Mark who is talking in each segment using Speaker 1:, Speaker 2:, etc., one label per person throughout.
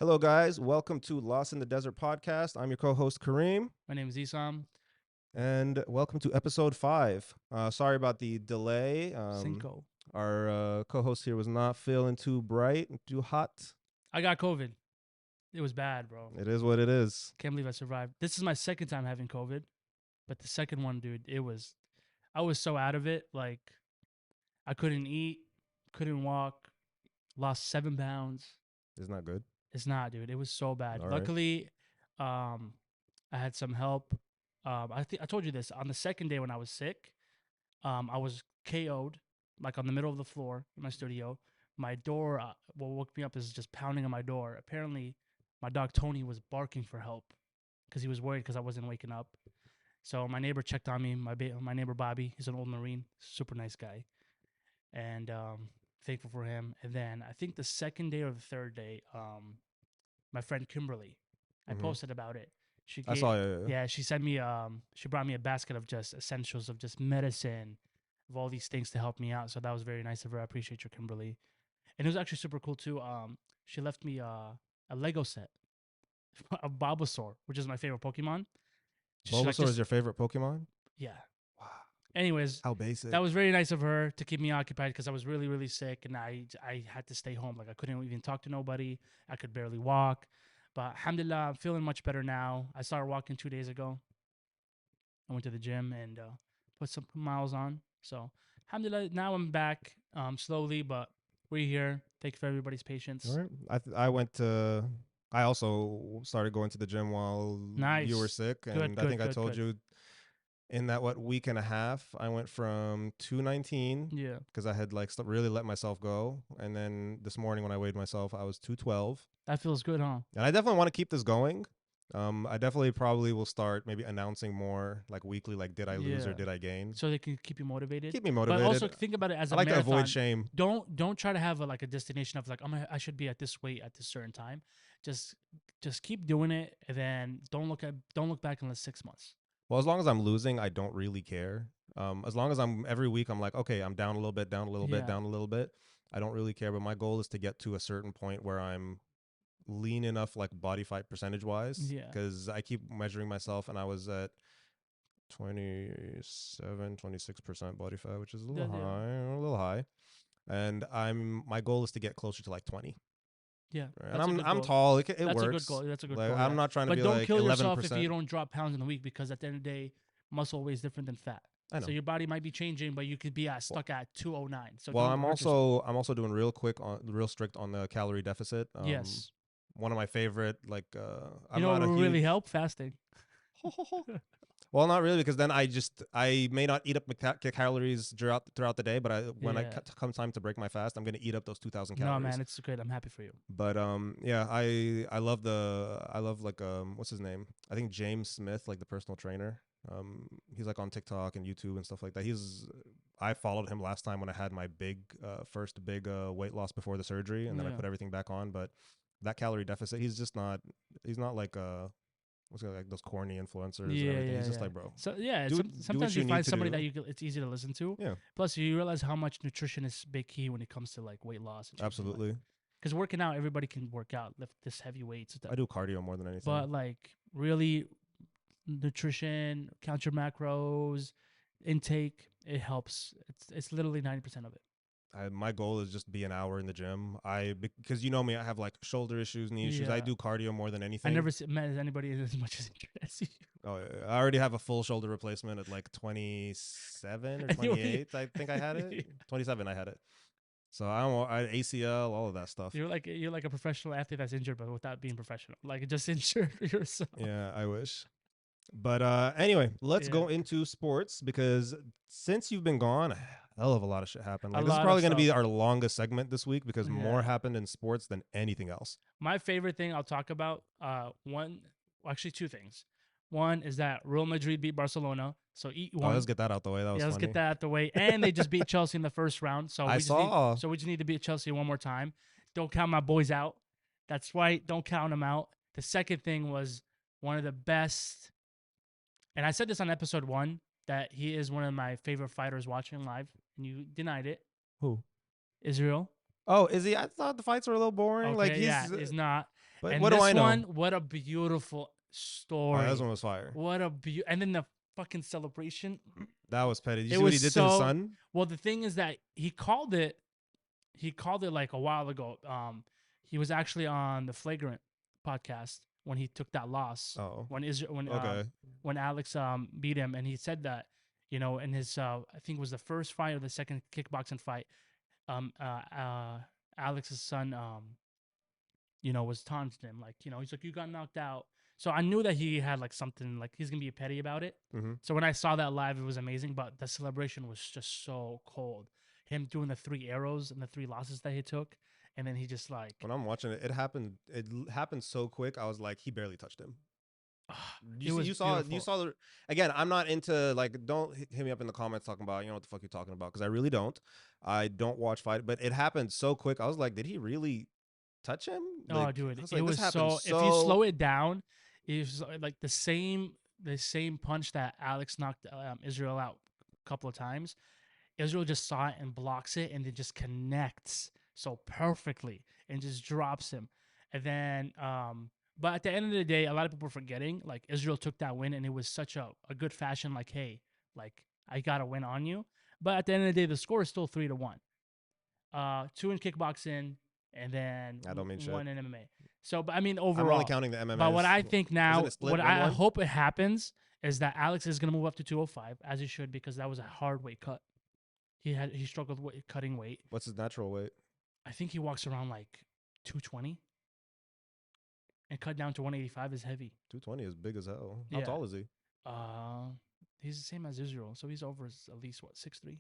Speaker 1: Hello, guys. Welcome to Lost in the Desert podcast. I'm your co-host Kareem,
Speaker 2: My name is Issam.
Speaker 1: and welcome to episode 5. Sorry about the delay.
Speaker 2: Cinco.
Speaker 1: Our co-host here was not feeling too bright, too hot.
Speaker 2: I got COVID. It was bad, bro.
Speaker 1: It is what it is.
Speaker 2: Can't believe I survived. This is my second time having COVID, but the second one, dude, I was so out of it. Like, I couldn't eat, couldn't walk, lost 7 pounds.
Speaker 1: It's not good.
Speaker 2: It's not, dude. It was so bad.
Speaker 1: All right.
Speaker 2: Luckily, I had some help. I told you this on the second day when I was sick. I was KO'd, like on the middle of the floor in my studio. My door, what woke me up is just pounding on my door. Apparently, my dog Tony was barking for help because he was worried because I wasn't waking up. So my neighbor checked on me. My neighbor Bobby, he's an old Marine, super nice guy, and thankful for him. And then I think the second day or the third day, my friend Kimberly, I posted about it.
Speaker 1: I saw it.
Speaker 2: Yeah, she sent me she brought me a basket of just essentials of just medicine, of all these things to help me out. So that was very nice of her. I appreciate you, Kimberly. And it was actually super cool too. She left me a Lego set of Bulbasaur, which is my favorite Pokemon.
Speaker 1: Bulbasaur is your favorite Pokemon?
Speaker 2: Yeah.
Speaker 1: Wow.
Speaker 2: Anyways,
Speaker 1: How basic.
Speaker 2: that was very nice of her to keep me occupied because I was really, really sick and I had to stay home. Like I couldn't even talk to nobody. I could barely walk. But alhamdulillah, I'm feeling much better now. I started walking 2 days ago. I went to the gym and put some miles on. So alhamdulillah, now I'm back slowly, but we're here. Thank you for everybody's patience.
Speaker 1: All right. I went to. I also started going to the gym while you were
Speaker 2: Nice.
Speaker 1: sick, and
Speaker 2: Good,
Speaker 1: I think I
Speaker 2: good,
Speaker 1: told
Speaker 2: good.
Speaker 1: you in that week and a half, I went from 219
Speaker 2: Yeah.
Speaker 1: because I had like really let myself go, and then this morning when I weighed myself, I was 212,
Speaker 2: That feels good, huh?
Speaker 1: and I definitely want to keep this going. I definitely probably will start maybe announcing more like weekly, like did I lose or
Speaker 2: Yeah.
Speaker 1: did I gain?
Speaker 2: So they can keep you motivated.
Speaker 1: Keep me
Speaker 2: But
Speaker 1: motivated.
Speaker 2: also think about it as
Speaker 1: I
Speaker 2: a
Speaker 1: like to
Speaker 2: marathon.
Speaker 1: avoid shame.
Speaker 2: Don't try to have like a destination of like I should be at this weight at this certain time. Just keep doing it, and then don't look back in the 6 months.
Speaker 1: Well, as long as I'm losing, I don't really care. As long as I'm every week, I'm like, okay, I'm down a little bit, down a little bit,
Speaker 2: Yeah.
Speaker 1: down a little bit. I don't really care, but my goal is to get to a certain point where I'm lean enough, like body fat percentage wise,
Speaker 2: Yeah.
Speaker 1: because I keep measuring myself, and I was at 26% body fat, which is a little high. And my goal is to get closer to like 20.
Speaker 2: Yeah.
Speaker 1: Right? And
Speaker 2: That's a good
Speaker 1: I'm
Speaker 2: goal.
Speaker 1: tall. It
Speaker 2: That's
Speaker 1: works.
Speaker 2: a good goal. That's a good
Speaker 1: Like
Speaker 2: goal.
Speaker 1: I'm
Speaker 2: Yeah.
Speaker 1: not trying to
Speaker 2: But
Speaker 1: be
Speaker 2: don't
Speaker 1: like
Speaker 2: kill
Speaker 1: 11%.
Speaker 2: yourself if you don't drop pounds in a week because at the end of the day, muscle weighs different than fat.
Speaker 1: I know.
Speaker 2: So your body might be changing, but you could be stuck at 209. So
Speaker 1: Well,
Speaker 2: don't
Speaker 1: I'm
Speaker 2: hurt yourself.
Speaker 1: also doing real strict on the calorie deficit.
Speaker 2: Yes.
Speaker 1: One of my favorite, like, I'm
Speaker 2: You know
Speaker 1: not
Speaker 2: what
Speaker 1: a
Speaker 2: will
Speaker 1: huge.
Speaker 2: really help? Fasting.
Speaker 1: Well, not really, because then I may not eat up my calories throughout the day, but when
Speaker 2: Yeah.
Speaker 1: come time to break my fast, I'm gonna eat up those 2,000
Speaker 2: No,
Speaker 1: calories.
Speaker 2: man, it's good. I'm happy for you.
Speaker 1: But yeah, I love like what's his name? I think James Smith, like the personal trainer. He's like on TikTok and YouTube and stuff like that. I followed him last time when I had my first big weight loss before the surgery, and then I
Speaker 2: Yeah.
Speaker 1: put everything back on. But that calorie deficit, he's not like what's it, like those corny influencers and everything. He's just like, bro,
Speaker 2: So yeah,
Speaker 1: do
Speaker 2: sometimes
Speaker 1: what
Speaker 2: you
Speaker 1: you
Speaker 2: find
Speaker 1: need to
Speaker 2: somebody
Speaker 1: do.
Speaker 2: that it's easy to listen to.
Speaker 1: Yeah,
Speaker 2: Plus, you realize how much nutrition is big key when it comes to like weight loss.
Speaker 1: absolutely.
Speaker 2: Because working out, everybody can work out, lift this heavy weights.
Speaker 1: I do cardio more than anything.
Speaker 2: But like really, nutrition, count your macros, intake, it helps. It's literally 90% of it.
Speaker 1: My goal is just be an hour in the gym. Because you know me, I have like shoulder issues, knee issues. I
Speaker 2: Yeah.
Speaker 1: do cardio more than anything.
Speaker 2: I never met anybody as much as you.
Speaker 1: Oh, I already have a full shoulder replacement at like 27 or 28. I think I had it. 27, I had it. So I ACL, all of that stuff.
Speaker 2: You're like a professional athlete that's injured, but without being professional. Like just injured yourself.
Speaker 1: Yeah, I wish. But anyway, let's go into sports, because since you've been gone, a hell of a lot of shit happened. Like, this is probably going to be our longest segment this week because more happened in sports than anything else.
Speaker 2: My favorite thing I'll talk about, actually two things. One is that Real Madrid beat Barcelona, so eat one.
Speaker 1: Let's get that out the way. That was funny.
Speaker 2: Let's get that out the way. And they just beat Chelsea in the first round. So we just need to beat Chelsea one more time. Don't count my boys out. That's right. Don't count them out. The second thing was one of the best, and I said this on episode 1, that he is one of my favorite fighters watching live, and you denied it.
Speaker 1: Who?
Speaker 2: Israel.
Speaker 1: Oh, is he? I thought the fights were a little boring.
Speaker 2: Okay,
Speaker 1: like
Speaker 2: it's not.
Speaker 1: But
Speaker 2: And
Speaker 1: what do I
Speaker 2: this
Speaker 1: know?
Speaker 2: one, what a beautiful
Speaker 1: Oh, that
Speaker 2: story.
Speaker 1: one was fire.
Speaker 2: What a and then the fucking celebration.
Speaker 1: That was petty. Did you
Speaker 2: It
Speaker 1: see what
Speaker 2: was
Speaker 1: he did to his
Speaker 2: so
Speaker 1: son?
Speaker 2: well. The thing is that he called it like a while ago. He was actually on the Flagrant podcast when he took that loss
Speaker 1: Oh,
Speaker 2: when Israel
Speaker 1: okay.
Speaker 2: when Alex beat him, and he said that in his I think it was the first fight or the second kickboxing fight, um uh, uh Alex's son was taunting him, like, he's like, you got knocked out. So I knew that he had like something, like he's gonna be petty about it.
Speaker 1: Mm-hmm.
Speaker 2: So when I saw that live, it was amazing. But the celebration was just so cold. Him doing the 3 arrows and the 3 losses that he took, and then he just like
Speaker 1: When I'm watching it, it happened. It happened so quick. I was like, he barely touched him.
Speaker 2: it was
Speaker 1: You
Speaker 2: beautiful.
Speaker 1: saw the. Again, I'm not into, like, don't hit me up in the comments talking about, what the fuck you're talking about, because I really don't. I don't watch fight, but it happened so quick. I was like, did he really touch him?
Speaker 2: Oh,
Speaker 1: Like, I
Speaker 2: dude,
Speaker 1: was
Speaker 2: it
Speaker 1: like, this
Speaker 2: was
Speaker 1: happened
Speaker 2: so. If you slow it down, it was like the same punch that Alex knocked Israel out a couple of times. Israel just saw it and blocks it, and it just connects so perfectly and just drops him. And then, but at the end of the day, a lot of people are forgetting, like, Israel took that win, and it was such a good fashion. Like, hey, like, I got a win on you. But at the end of the day, the score is still 3-1. 2 in kickboxing, and then
Speaker 1: I don't mean shit.
Speaker 2: one in MMA. So, but I mean,
Speaker 1: I'm only
Speaker 2: overall.
Speaker 1: counting the MMAs.
Speaker 2: But what I think
Speaker 1: Isn't
Speaker 2: now,
Speaker 1: it split
Speaker 2: what I
Speaker 1: 1-1?
Speaker 2: hope it happens is that Alex is going to move up to 205, as he should, because that was a hard weight cut. He struggled with cutting weight.
Speaker 1: What's his natural weight?
Speaker 2: I think he walks around like 220, and cut down to 185 is heavy.
Speaker 1: 220 is big as hell. How
Speaker 2: Yeah.
Speaker 1: tall is he?
Speaker 2: He's the same as Israel, so he's over at least 6'3".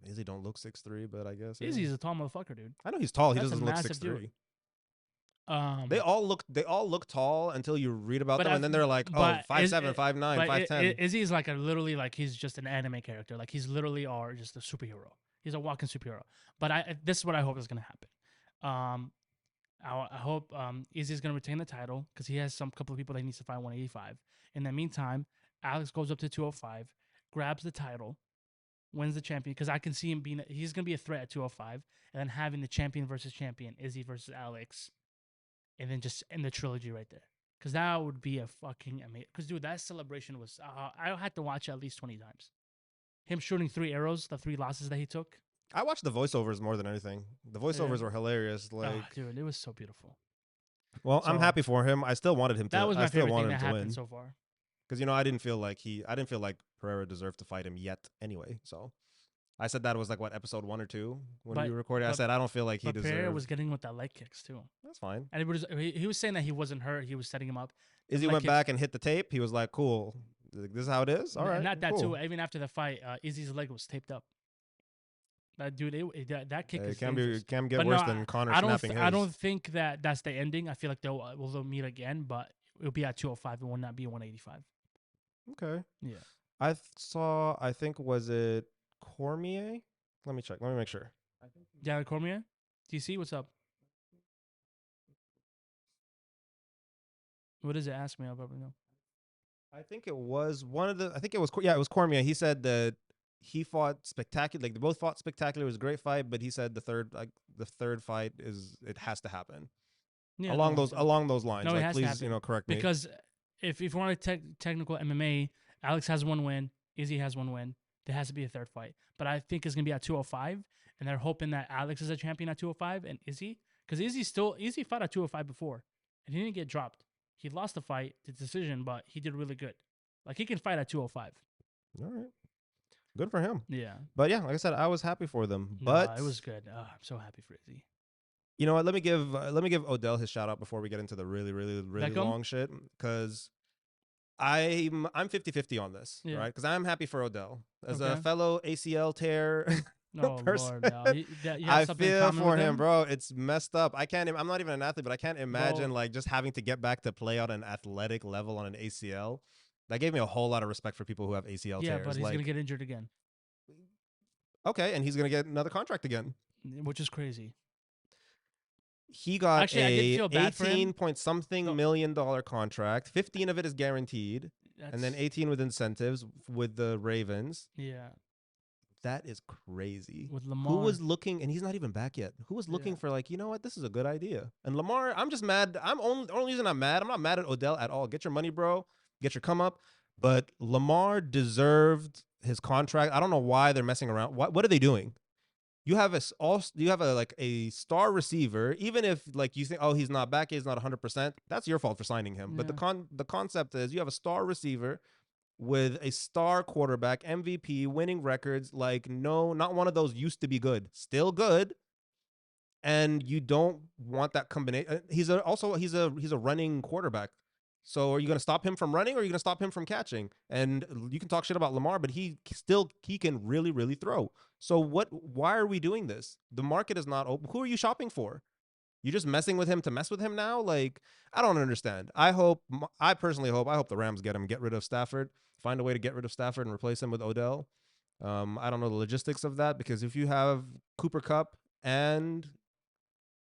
Speaker 1: Izzy don't look 6'3", but I guess
Speaker 2: Izzy's a tall motherfucker, dude.
Speaker 1: I know he's tall. He
Speaker 2: That's a
Speaker 1: doesn't look
Speaker 2: massive
Speaker 1: 6'3".
Speaker 2: dude.
Speaker 1: They all look tall until you read about them, and then they're like, oh, 5'7", 5'9", 5'10".
Speaker 2: Izzy's like literally like he's just an anime character. Like he's literally just a superhero. He's a walking superhero. But this is what I hope is gonna happen. I hope Izzy's gonna retain the title because he has some couple of people that he needs to fight 185. In the meantime, Alex goes up to 205, grabs the title, wins the champion, because I can see him he's gonna be a threat at 205, and then having the champion versus champion, Izzy versus Alex, and then just end the trilogy right there. Because that would be a fucking amazing. Because, dude, that celebration was. I had to watch it at least 20 times. Him shooting 3 arrows, the 3 losses that he took.
Speaker 1: I watched the voiceovers more than anything. The voiceovers were hilarious. Like,
Speaker 2: dude, it was so beautiful.
Speaker 1: well, I'm happy for him. I still wanted him to.
Speaker 2: That was my favorite thing that
Speaker 1: to
Speaker 2: happened
Speaker 1: win.
Speaker 2: so far.
Speaker 1: Because I didn't feel like Pereira deserved to fight him yet. Anyway, so I said that was like what, episode 1 or 2 when we recorded. I said I don't feel like he deserved.
Speaker 2: Pereira was getting with that leg kicks too.
Speaker 1: That's fine.
Speaker 2: And he was saying that he wasn't hurt. He was setting him up.
Speaker 1: Izzy went back and hit the tape. He was like, "Cool, this is how it is." All right.
Speaker 2: Not that
Speaker 1: cool.
Speaker 2: too. Even after the fight, Izzy's leg was taped up. That dude, that kick is
Speaker 1: can get worse than Connor snapping his.
Speaker 2: I don't think that that's the ending. I feel like they'll meet again, but it'll be at 205. It will not be 185.
Speaker 1: Okay.
Speaker 2: Yeah.
Speaker 1: I think, was it Cormier? Let me check. Let me make sure.
Speaker 2: Yeah, Cormier? DC, what's up? What is it? Ask me. I'll probably know.
Speaker 1: I think it was it was Cormier. He said that he fought spectacular. Like, they both fought spectacular. It was a great fight, but he said the third fight has to happen.
Speaker 2: Yeah,
Speaker 1: along those lines.
Speaker 2: No, it
Speaker 1: like,
Speaker 2: has
Speaker 1: please,
Speaker 2: to happen.
Speaker 1: correct me.
Speaker 2: Because if you want a technical MMA, Alex has 1 win, Izzy has 1 win. There has to be a third fight. But I think it's gonna be at 205, and they're hoping that Alex is a champion at 205 and Izzy, because Izzy fought at 205 before, and he didn't get dropped. He lost the fight, the decision, but he did really good. Like, he can fight at 205.
Speaker 1: All right. Good for him.
Speaker 2: Yeah.
Speaker 1: But yeah, like I said, I was happy for them. But
Speaker 2: it was good. I'm so happy for Izzy.
Speaker 1: You know what? Let me give Odell his shout out before we get into the really, really, really
Speaker 2: Beckham?
Speaker 1: long shit, because I'm 50-50 on this, right? Because I'm happy for Odell as a fellow ACL tear. Person.
Speaker 2: Lord, no.
Speaker 1: I feel for him, bro. It's messed up. I'm not even an athlete, but I can't imagine like just having to get back to play on an athletic level on an ACL. That gave me a whole lot of respect for people who have ACL tears.
Speaker 2: Yeah, but he's gonna get injured again.
Speaker 1: Okay, and he's gonna get another contract again,
Speaker 2: which is crazy.
Speaker 1: He got
Speaker 2: Actually, I did feel bad for him.
Speaker 1: 18 point something million dollar contract. 15 of it is guaranteed, and then 18 with incentives with the Ravens.
Speaker 2: Yeah.
Speaker 1: That is crazy.
Speaker 2: with
Speaker 1: Who
Speaker 2: Lamar.
Speaker 1: was looking, and he's not even back yet. Who was looking for like, you know what, this is a good idea. And Lamar, I'm just mad. Only reason I'm mad. I'm not mad at Odell at all. Get your money, bro. Get your come up. But Lamar deserved his contract. I don't know why they're messing around. What are they doing? You have a star receiver. Even if like you think, oh, he's not back, he's not 100%. That's your fault for signing him. But the concept is you have a star receiver with a star quarterback, MVP, winning records. Like, no, not one of those used to be good, still good. And you don't want that combination. He's a running quarterback. So are you going to stop him from running, or are you going to stop him from catching? And you can talk shit about Lamar, but he can really, really throw. So why are we doing this? The market is not open. Who are you shopping for? You're just messing with him to mess with him now? Like, I don't understand. I personally hope the Rams get rid of Stafford, find a way to get rid of Stafford and replace him with Odell. I don't know the logistics of that, because if you have Cooper Kupp and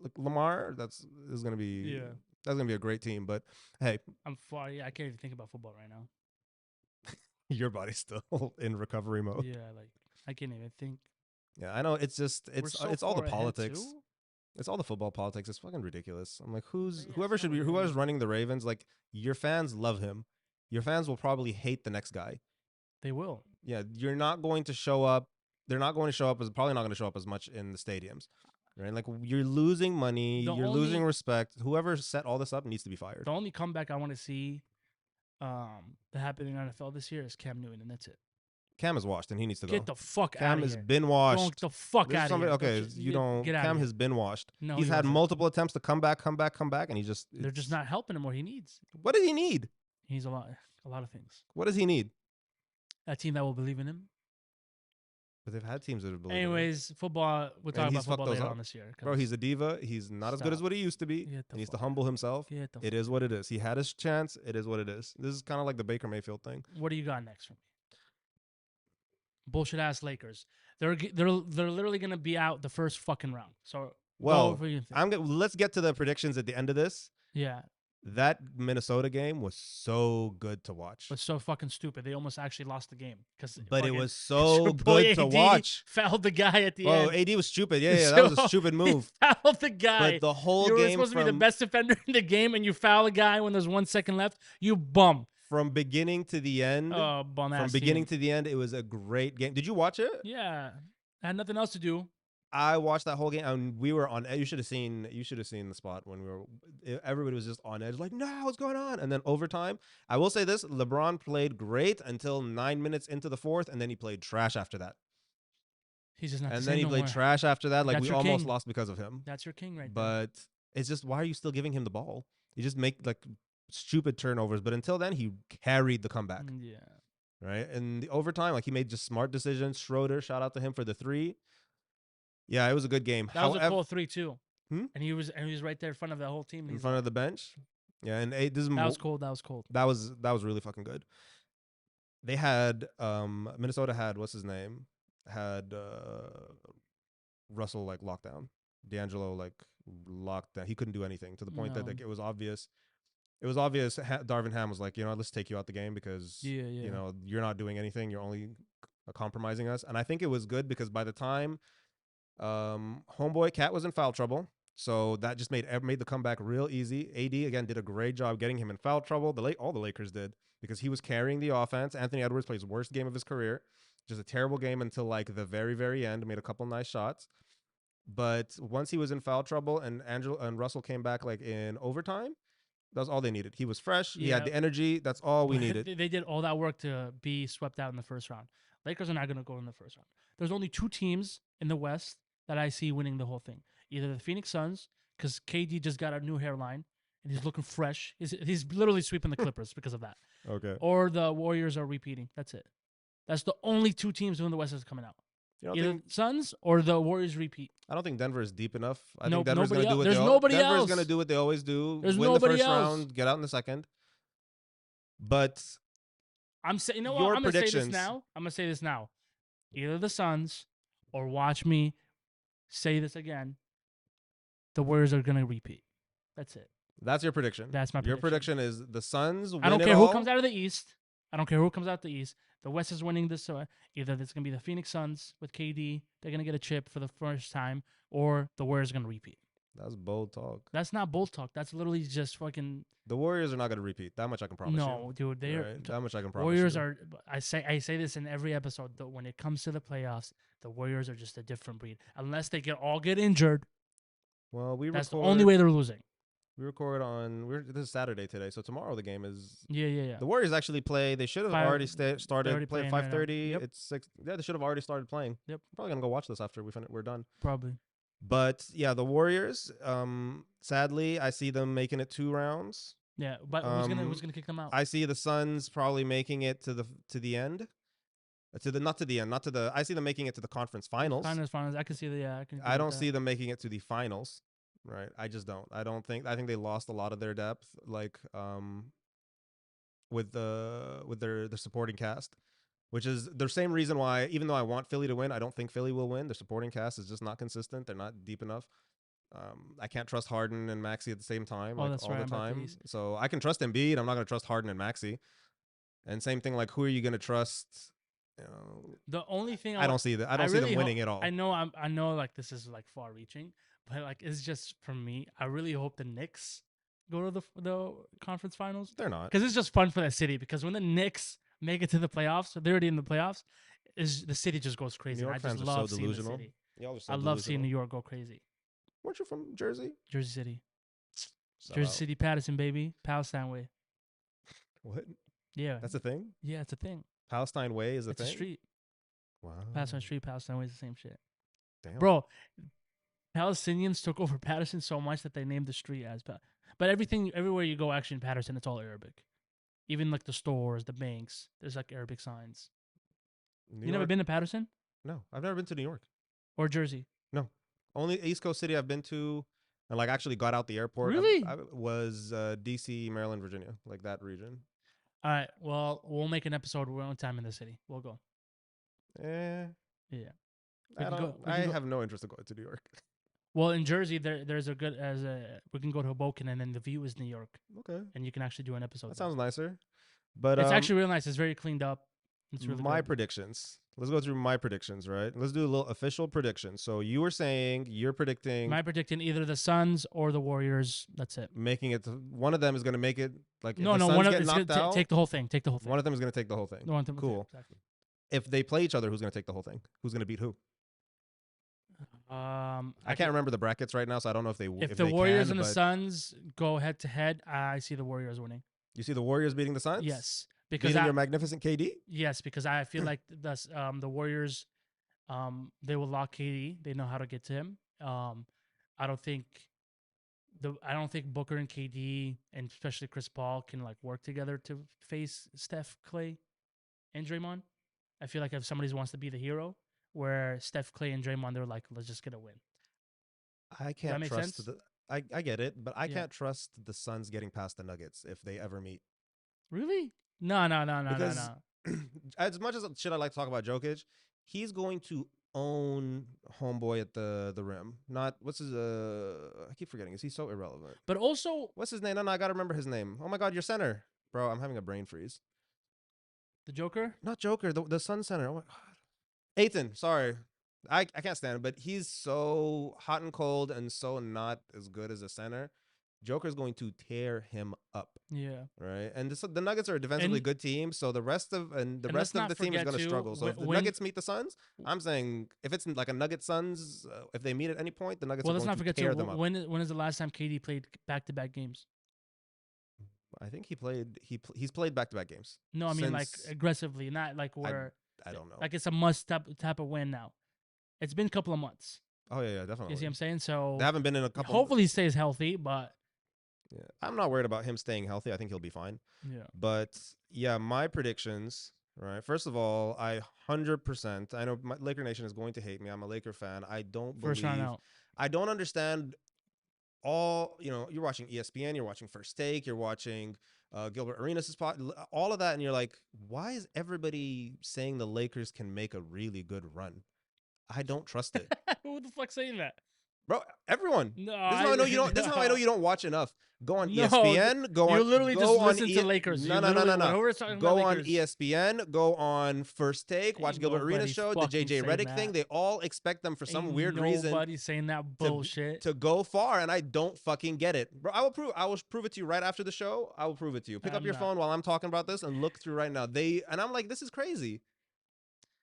Speaker 1: like Lamar, that's gonna be a great team. But hey,
Speaker 2: I'm far. Yeah, I can't even think about football right now.
Speaker 1: your body's still in recovery mode.
Speaker 2: Yeah, like I can't even think.
Speaker 1: Yeah, I know. It's just it's all the politics.
Speaker 2: Too?
Speaker 1: It's all the football politics. It's fucking ridiculous. I'm like,
Speaker 2: Yeah,
Speaker 1: whoever's running the Ravens, like, your fans love him. Your fans will probably hate the next guy.
Speaker 2: They will.
Speaker 1: Yeah, you're not going to show up. They're not going to show up probably not going to show up as much in the stadiums. Right? Like, you're losing money, you're losing respect. Whoever set all this up needs to be fired.
Speaker 2: The only comeback I want to see that happened in the NFL this year is Cam Newton, and that's it.
Speaker 1: Cam is washed, and he needs to go.
Speaker 2: Get the fuck out of here.
Speaker 1: Cam has been washed.
Speaker 2: Get the fuck out of here.
Speaker 1: Okay, you don't. Cam has been washed.
Speaker 2: No,
Speaker 1: he's had multiple attempts to come back, and he just.
Speaker 2: They're just not helping him what he needs.
Speaker 1: What does he need?
Speaker 2: He needs a lot of things.
Speaker 1: What does he need?
Speaker 2: A team that will believe in him.
Speaker 1: But they've had teams that have believed.
Speaker 2: Anyways, football. We'll talk about football later on this year.
Speaker 1: Bro, he's a diva. He's not as good as what he used to be. He needs to humble himself. It is what it is. He had his chance. It is what it is. This is kind of like the Baker Mayfield thing.
Speaker 2: What do you got next for me? Bullshit ass Lakers. They're literally gonna be out the first fucking round. So
Speaker 1: let's get to the predictions at the end of this.
Speaker 2: Yeah.
Speaker 1: That Minnesota game was so good to watch.
Speaker 2: It was so fucking stupid. They almost actually lost the game
Speaker 1: but it was so good to watch.
Speaker 2: Fouled the guy at the end.
Speaker 1: Oh, AD was stupid. Yeah, that was a stupid move.
Speaker 2: Fouled the guy.
Speaker 1: But the whole
Speaker 2: game,
Speaker 1: you were
Speaker 2: supposed to be the best defender in the game, and you foul a guy when there's 1 second left. You bum.
Speaker 1: From beginning to the end.
Speaker 2: Oh, bum ass.
Speaker 1: From beginning to the end, it was a great game. Did you watch it?
Speaker 2: Yeah, I had nothing else to do.
Speaker 1: I watched that whole game, and we were on. You should have seen the spot when we were. Everybody was just on edge, like, no, what's going on? And then overtime, I will say this: LeBron played great until 9 minutes into the fourth, and then he played trash after that.
Speaker 2: He's just not.
Speaker 1: And then he played trash after that. Like, we almost lost because of him.
Speaker 2: That's your king, right there.
Speaker 1: But it's just, why are you still giving him the ball? You just make like stupid turnovers. But until then, he carried the comeback.
Speaker 2: Yeah.
Speaker 1: Right. And the overtime, like, he made just smart decisions. Schroeder, shout out to him for the 3. Yeah, it was a good game.
Speaker 2: That was a cool 3 too.
Speaker 1: And
Speaker 2: he was right there in front of the whole team.
Speaker 1: In front of the bench. Yeah, and that
Speaker 2: was cold. That was cold.
Speaker 1: That was really fucking good. They had Minnesota had what's his name? Had Russell like locked down. D'Angelo like locked down. He couldn't do anything, to the point that like, it was obvious. It was obvious. Darvin Ham was like, let's take you out the game because you're not doing anything. You're only compromising us. And I think it was good because by the time homeboy Cat was in foul trouble, so that just made the comeback real easy. AD again did a great job getting him in foul trouble. All the Lakers did, because he was carrying the offense. Anthony Edwards played his worst game of his career, just a terrible game until like the very, very end. Made a couple nice shots, but once he was in foul trouble and Russell came back like in overtime, that's all they needed. He was fresh. He had the energy. That's all we needed.
Speaker 2: They did all that work to be swept out in the first round. Lakers are not going to go in the first round. There's only 2 teams in the West that I see winning the whole thing. Either the Phoenix Suns, because KD just got a new hairline and he's looking fresh. He's literally sweeping the Clippers because of that.
Speaker 1: Okay.
Speaker 2: Or the Warriors are repeating. That's it. That's the only 2 teams in the West that's coming out. Either Suns or the Warriors repeat.
Speaker 1: I don't think Denver is deep enough. I think Denver's going to do what Denver's going to do what they always do.
Speaker 2: There's
Speaker 1: win
Speaker 2: nobody
Speaker 1: the first
Speaker 2: else.
Speaker 1: round, get out in the second. But
Speaker 2: I'm saying, what? I'm going to say this now. I'm going to say this now. Either the Suns, or watch me say this again, the Warriors are going to repeat. That's it.
Speaker 1: That's your prediction.
Speaker 2: That's my prediction.
Speaker 1: Your prediction is the Suns win
Speaker 2: I don't care who comes out of the East. I don't care who comes out the East. The West is winning this. Either it's gonna be the Phoenix Suns with KD. They're gonna get a chip for the first time, or the Warriors are gonna repeat.
Speaker 1: That's bold talk.
Speaker 2: That's not bold talk. That's literally just fucking.
Speaker 1: The Warriors are not going to repeat. That much I can promise you.
Speaker 2: No, dude, they're
Speaker 1: Right? That much I can promise
Speaker 2: Warriors
Speaker 1: you.
Speaker 2: are. I say this in every episode. Though, when it comes to the playoffs, the Warriors are just a different breed. Unless they get injured,
Speaker 1: Well,
Speaker 2: that's the only way they're losing.
Speaker 1: We record on. This is Saturday today, so tomorrow the game is.
Speaker 2: Yeah.
Speaker 1: The Warriors actually play. They should have already started
Speaker 2: already
Speaker 1: play at
Speaker 2: playing right now.
Speaker 1: 5:30.
Speaker 2: Yep.
Speaker 1: It's 6. Yeah, they should have already started playing.
Speaker 2: Yep.
Speaker 1: Probably gonna go watch this after we're done.
Speaker 2: Probably.
Speaker 1: But yeah, the Warriors. Sadly, I see them making it 2 rounds.
Speaker 2: Yeah, but who's gonna kick them out?
Speaker 1: I see the Suns probably making it to the end. Not to the end, not to the. I see them making it to the conference finals.
Speaker 2: Finals. I can see the. Yeah, I can.
Speaker 1: I don't see them making it to the finals. Right, I just don't. I think they lost a lot of their depth, like with their supporting cast, which is the same reason why, even though I want Philly to win, I don't think Philly will win. Their supporting cast is just not consistent. They're not deep enough. I can't trust Harden and Maxey at the same time, all the time. So I can trust Embiid. I'm not going to trust Harden and Maxey. And same thing, like, who are you going to trust?
Speaker 2: The only thing
Speaker 1: I don't see that. I don't see them winning at all.
Speaker 2: I know, like, this is like far reaching, but like it's just for me. I really hope the Knicks go to the conference finals.
Speaker 1: They're not,
Speaker 2: because it's just fun for that city. Because when the Knicks make it to the playoffs, they're already in the playoffs. The city just goes crazy.
Speaker 1: New York fans are so delusional.
Speaker 2: Seeing the city.
Speaker 1: Y'all are so
Speaker 2: I love seeing New York go crazy.
Speaker 1: Weren't you from Jersey?
Speaker 2: Jersey City. Jersey City, Patterson, baby. Palestine Way.
Speaker 1: What?
Speaker 2: Yeah.
Speaker 1: That's a thing?
Speaker 2: Yeah, it's a thing.
Speaker 1: Palestine Way is a thing?
Speaker 2: It's a street.
Speaker 1: Wow.
Speaker 2: Palestine Street, Palestine Way is the same shit.
Speaker 1: Damn.
Speaker 2: Bro, Palestinians took over Patterson so much that they named the street as But everywhere you go, actually in Patterson, it's all Arabic. Even like the stores, the banks, there's like Arabic signs. You never been to Patterson?
Speaker 1: No, I've never been to New York.
Speaker 2: Or Jersey?
Speaker 1: No. Only East Coast city I've been to and like actually got out the airport.
Speaker 2: Really?
Speaker 1: I was DC, Maryland, Virginia, like that region.
Speaker 2: All right. Well, we'll make an episode one time in the city. We'll go.
Speaker 1: Yeah.
Speaker 2: I
Speaker 1: have no interest in going to New York.
Speaker 2: Well, in Jersey, there's we can go to Hoboken, and then the view is New York.
Speaker 1: Okay.
Speaker 2: And you can actually do an episode.
Speaker 1: That sounds nicer. But
Speaker 2: it's actually real nice. It's very cleaned up. It's really
Speaker 1: my
Speaker 2: good.
Speaker 1: predictions. Let's go through my predictions, right? Let's do a little official prediction. So you were saying you're predicting.
Speaker 2: My predicting either the Suns or the Warriors. That's it.
Speaker 1: Making it. One of them is going to make it. Like
Speaker 2: no. One of them is going to take the whole thing. Take the whole thing.
Speaker 1: One of them is going to take the whole thing.
Speaker 2: No,
Speaker 1: cool.
Speaker 2: Exactly.
Speaker 1: If they play each other, who's going to take the whole thing? Who's going to beat who? I can't remember the brackets right now, so I don't know if they.
Speaker 2: If the Warriors and the Suns go head to head, I see the Warriors winning.
Speaker 1: You see the Warriors beating the Suns?
Speaker 2: Yes, because
Speaker 1: beating your magnificent KD.
Speaker 2: Yes, because I feel like the Warriors, they will lock KD. They know how to get to him. I don't think Booker and KD and especially Chris Paul can like work together to face Steph, Clay, and Draymond. I feel like if somebody wants to be the hero, where Steph, Clay, and Draymond, they're like, let's just get a win.
Speaker 1: I can't trust I get it, but I can't trust the Suns getting past the Nuggets if they ever meet.
Speaker 2: Really? No.
Speaker 1: Because as much as shit I like to talk about Jokic, he's going to own homeboy at the rim. Not what's his I keep forgetting. Is he so irrelevant?
Speaker 2: But also,
Speaker 1: what's his name? No, I gotta remember his name. Oh my god, your center, bro. I'm having a brain freeze.
Speaker 2: The Joker?
Speaker 1: Not Joker. The Sun center. Oh my god. Aiton, sorry. I can't stand him, but he's so hot and cold and so not as good as a center. Joker's going to tear him up.
Speaker 2: Yeah.
Speaker 1: Right? And the Nuggets are a defensively good team, so the rest of the team is going to struggle. So if the Nuggets meet the Suns, I'm saying if it's like a Nuggets Suns, if they meet at any point, the Nuggets are going to tear them up.
Speaker 2: When is the last time KD played back-to-back games?
Speaker 1: I think he's played back-to-back games.
Speaker 2: No, I mean like aggressively, not like where
Speaker 1: I don't know.
Speaker 2: Like it's a must type of win now. It's been a couple of months.
Speaker 1: Oh yeah, definitely.
Speaker 2: You see what I'm saying? So
Speaker 1: they haven't been in a couple.
Speaker 2: Hopefully he stays healthy, but
Speaker 1: yeah, I'm not worried about him staying healthy. I think he'll be fine.
Speaker 2: Yeah.
Speaker 1: But yeah, my predictions. Right. First of all, I 100%. I know my Laker Nation is going to hate me. I'm a Laker fan. I don't believe.
Speaker 2: First round out.
Speaker 1: I don't understand. You're watching ESPN. You're watching First Take. You're watching Gilbert Arenas' all of that, and you're like, why is everybody saying the Lakers can make a really good run? I don't trust it.
Speaker 2: Who the fuck saying that?
Speaker 1: Bro, everyone.
Speaker 2: No,
Speaker 1: This is how I know you don't. This is how I know you don't watch enough. Go on ESPN.
Speaker 2: You literally just
Speaker 1: Go on.
Speaker 2: listen to Lakers.
Speaker 1: No,
Speaker 2: You
Speaker 1: no, no,
Speaker 2: literally,
Speaker 1: no, no.
Speaker 2: whoever's talking about
Speaker 1: Go on
Speaker 2: Lakers.
Speaker 1: ESPN. Go on First Take. Watch
Speaker 2: Ain't
Speaker 1: Gilbert Arenas
Speaker 2: nobody
Speaker 1: show. The
Speaker 2: fucking
Speaker 1: JJ
Speaker 2: saying
Speaker 1: Redick
Speaker 2: that.
Speaker 1: thing. They all expect them for some
Speaker 2: Ain't
Speaker 1: weird reason
Speaker 2: nobody saying that bullshit.
Speaker 1: to go far, and I don't fucking get it, bro. I will prove it to you right after the show. I will prove it to you. Pick up your phone while I'm talking about this and look through right now. I'm like, this is crazy.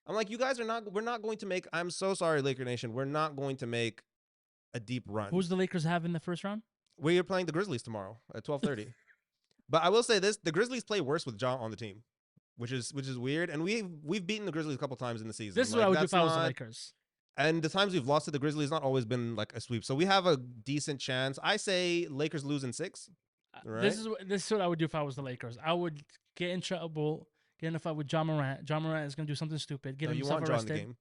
Speaker 1: I'm like, you guys are not. We're not going to make. I'm so sorry, Laker Nation. We're not going to make a deep run.
Speaker 2: Who's the Lakers have in the first round?
Speaker 1: We're playing the Grizzlies tomorrow at 12:30. But I will say this: the Grizzlies play worse with Ja on the team, which is weird. And we've beaten the Grizzlies a couple times in the season.
Speaker 2: This is what I would do if I was the Lakers.
Speaker 1: And the times we've lost to the Grizzlies not always been like a sweep. So we have a decent chance. I say Lakers lose in 6. Right?
Speaker 2: This is what I would do if I was the Lakers. I would get in trouble, get in a fight with John Morant. John Morant is gonna do something stupid. Get himself arrested.
Speaker 1: You want Ja in the game.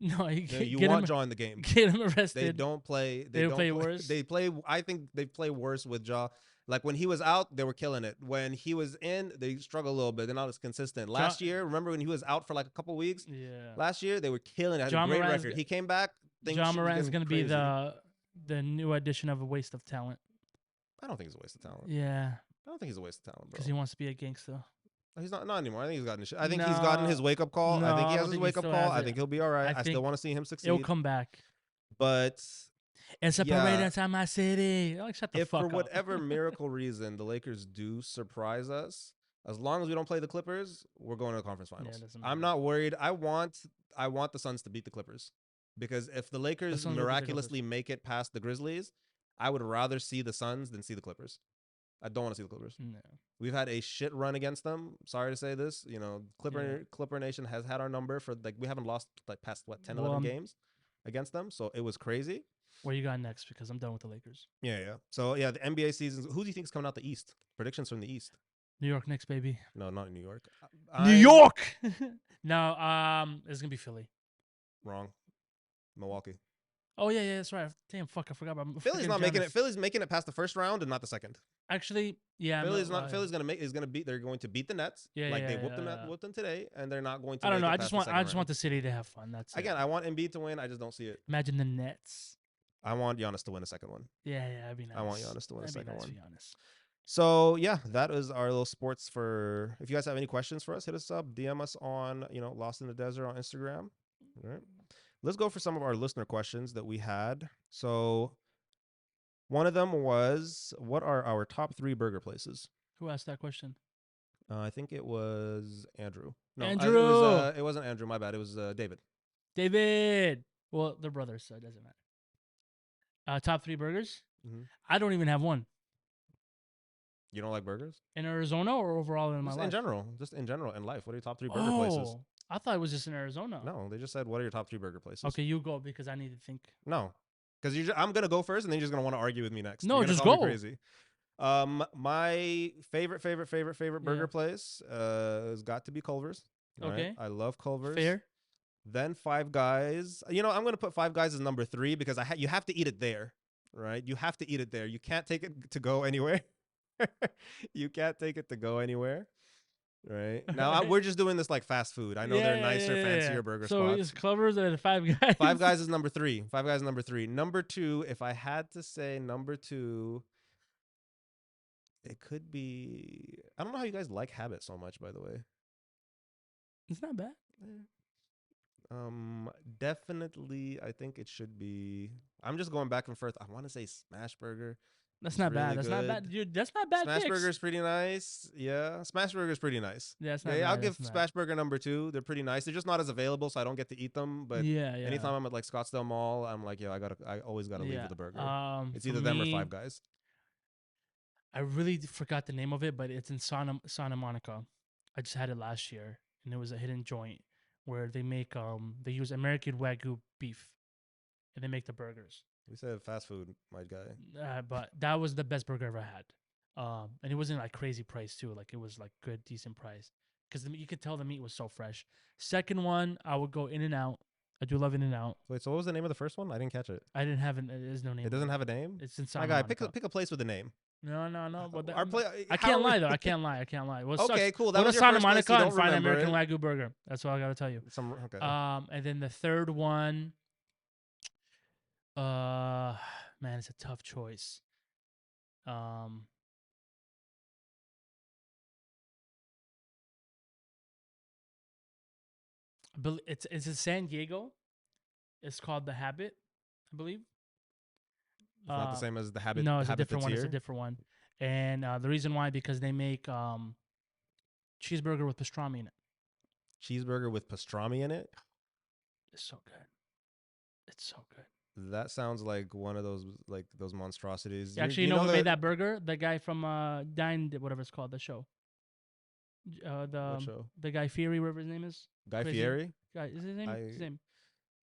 Speaker 2: No,
Speaker 1: you want Ja in the game.
Speaker 2: Get him arrested.
Speaker 1: They don't play.
Speaker 2: They play worse.
Speaker 1: They play. I think they play worse with Ja. Like when he was out, they were killing it. When he was in, they struggle a little bit. They're not as consistent. Last year, remember when he was out for like a couple weeks?
Speaker 2: Yeah.
Speaker 1: Last year, they were killing it. Had a great record. He came back.
Speaker 2: John Morant is going to be the new addition of a waste of talent.
Speaker 1: I don't think he's a waste of talent.
Speaker 2: Yeah.
Speaker 1: I don't think he's a waste of talent, bro.
Speaker 2: Because he wants to be a gangster.
Speaker 1: He's not anymore. I think he's gotten his. I think he's gotten his wake up call.
Speaker 2: No,
Speaker 1: I think he has his wake up call. I think he'll be all right. I still want to see him succeed.
Speaker 2: He'll come back.
Speaker 1: But
Speaker 2: it's a parade inside my city. Like, shut the
Speaker 1: if
Speaker 2: fuck
Speaker 1: for
Speaker 2: up.
Speaker 1: whatever miracle reason the Lakers do surprise us, as long as we don't play the Clippers, we're going to the conference finals. Yeah, I'm not worried. I want the Suns to beat the Clippers, because if the Lakers miraculously make it past the Grizzlies, I would rather see the Suns than see the Clippers. I don't want to see the Clippers.
Speaker 2: No.
Speaker 1: We've had a shit run against them. Sorry to say this. You know, Clipper Nation has had our number for like we haven't lost like past 10, 11 games against them. So it was crazy.
Speaker 2: Where you got next? Because I'm done with the Lakers.
Speaker 1: Yeah. So yeah, the NBA seasons. Who do you think is coming out the East? Predictions from the East.
Speaker 2: New York Knicks, baby.
Speaker 1: No, not New York.
Speaker 2: New York. No, it's gonna be Philly.
Speaker 1: Wrong. Milwaukee.
Speaker 2: Oh yeah, that's right. Damn, fuck, I forgot about
Speaker 1: Philly's not making it. Philly's making it past the first round and not the second.
Speaker 2: Actually, yeah.
Speaker 1: Philly's not. Philly's gonna make. They're going to beat the Nets.
Speaker 2: Yeah,
Speaker 1: like they whooped them today, and they're not going to.
Speaker 2: I don't know. I just want the city to have fun. That's
Speaker 1: again. I want Embiid to win. I just don't see it.
Speaker 2: Imagine the Nets.
Speaker 1: I want Giannis to win a second one.
Speaker 2: Yeah, that'd be nice.
Speaker 1: I want Giannis to win a second one.
Speaker 2: To be honest.
Speaker 1: So yeah, that is our little sports for. If you guys have any questions for us, hit us up, DM us on Lost in the Desert on Instagram. All right. Let's go for some of our listener questions that we had. So one of them was, what are our top 3 burger places?
Speaker 2: Who asked that question?
Speaker 1: I think it was Andrew. No,
Speaker 2: Andrew.
Speaker 1: It wasn't Andrew. My bad. It was David.
Speaker 2: David. Well, they're brothers, so it doesn't matter. Top 3 burgers?
Speaker 1: Mm-hmm.
Speaker 2: I don't even have one.
Speaker 1: You don't like burgers?
Speaker 2: In Arizona or overall in my life?
Speaker 1: Just in general in life. What are your top 3 burger places?
Speaker 2: I thought it was just in Arizona.
Speaker 1: No, they just said, what are your top 3 burger places?
Speaker 2: Okay, you go because I need to think.
Speaker 1: No, because I'm going to go first and then you're just going to want to argue with me next.
Speaker 2: No, just go.
Speaker 1: Crazy. My favorite burger place has got to be Culver's.
Speaker 2: Okay.
Speaker 1: Right? I love Culver's.
Speaker 2: Fair.
Speaker 1: Then Five Guys. I'm going to put Five Guys as number 3 because you have to eat it there, right? You have to eat it there. You can't take it to go anywhere. You can't take it to go anywhere. Right now, we're just doing this like fast food. I know they're nicer, fancier burger spots.
Speaker 2: So it's Culver's and Five Guys.
Speaker 1: Five Guys is number 3. Five Guys is number 3. Number 2, if I had to say number 2, it could be. I don't know how you guys like Habit so much, by the way.
Speaker 2: It's not bad.
Speaker 1: Definitely, I think it should be. I'm just going back and forth. I want to say Smash Burger.
Speaker 2: That's not bad. That's not bad, dude. That's not bad.
Speaker 1: Smash Burger is pretty nice. Yeah, Smash Burger is pretty nice.
Speaker 2: Yeah, it's not bad.
Speaker 1: I'll give Smash Burger number 2. They're pretty nice. They're just not as available, so I don't get to eat them. But anytime I'm at like Scottsdale Mall, I'm like, I always gotta leave with a burger. It's either them or Five Guys.
Speaker 2: I really forgot the name of it, but it's in Santa Monica. I just had it last year, and it was a hidden joint where they make they use American Wagyu beef, and they make the burgers.
Speaker 1: We said fast food, my guy.
Speaker 2: But that was the best burger I ever had. And it wasn't like crazy price too. Like it was like good, decent price. Because you could tell the meat was so fresh. Second one, I would go In-N-Out. I do love In-N-Out.
Speaker 1: Wait, so what was the name of the first one? I didn't catch it.
Speaker 2: I didn't have it. There's no name.
Speaker 1: It doesn't have a name?
Speaker 2: It's in Santa
Speaker 1: Monica. My guy, pick a place with a name.
Speaker 2: No. But
Speaker 1: I
Speaker 2: can't lie though. I can't lie. Well,
Speaker 1: okay, cool. That
Speaker 2: go
Speaker 1: was
Speaker 2: to
Speaker 1: your
Speaker 2: Santa
Speaker 1: first
Speaker 2: Monica
Speaker 1: place,
Speaker 2: and find an American
Speaker 1: it.
Speaker 2: Wagyu burger. That's all I gotta tell you.
Speaker 1: Okay.
Speaker 2: And then the third one, Man, it's a tough choice. Um, it's in San Diego. It's called The Habit, I believe.
Speaker 1: It's not the same as
Speaker 2: No,
Speaker 1: the
Speaker 2: it's a
Speaker 1: habit
Speaker 2: different
Speaker 1: that's
Speaker 2: one. It's a
Speaker 1: here.
Speaker 2: different one. And the reason why, because they make cheeseburger with pastrami in it.
Speaker 1: Cheeseburger with pastrami in it.
Speaker 2: It's so good. It's so good.
Speaker 1: That sounds like one of those monstrosities.
Speaker 2: Actually, you
Speaker 1: You
Speaker 2: know
Speaker 1: know
Speaker 2: who made
Speaker 1: the
Speaker 2: that burger? The guy from Dine, whatever it's called, the show.
Speaker 1: what show?
Speaker 2: The guy Fieri, whatever his name is.
Speaker 1: Guy
Speaker 2: Crazy
Speaker 1: Fieri.
Speaker 2: guy. Is his name? His
Speaker 1: I
Speaker 2: name.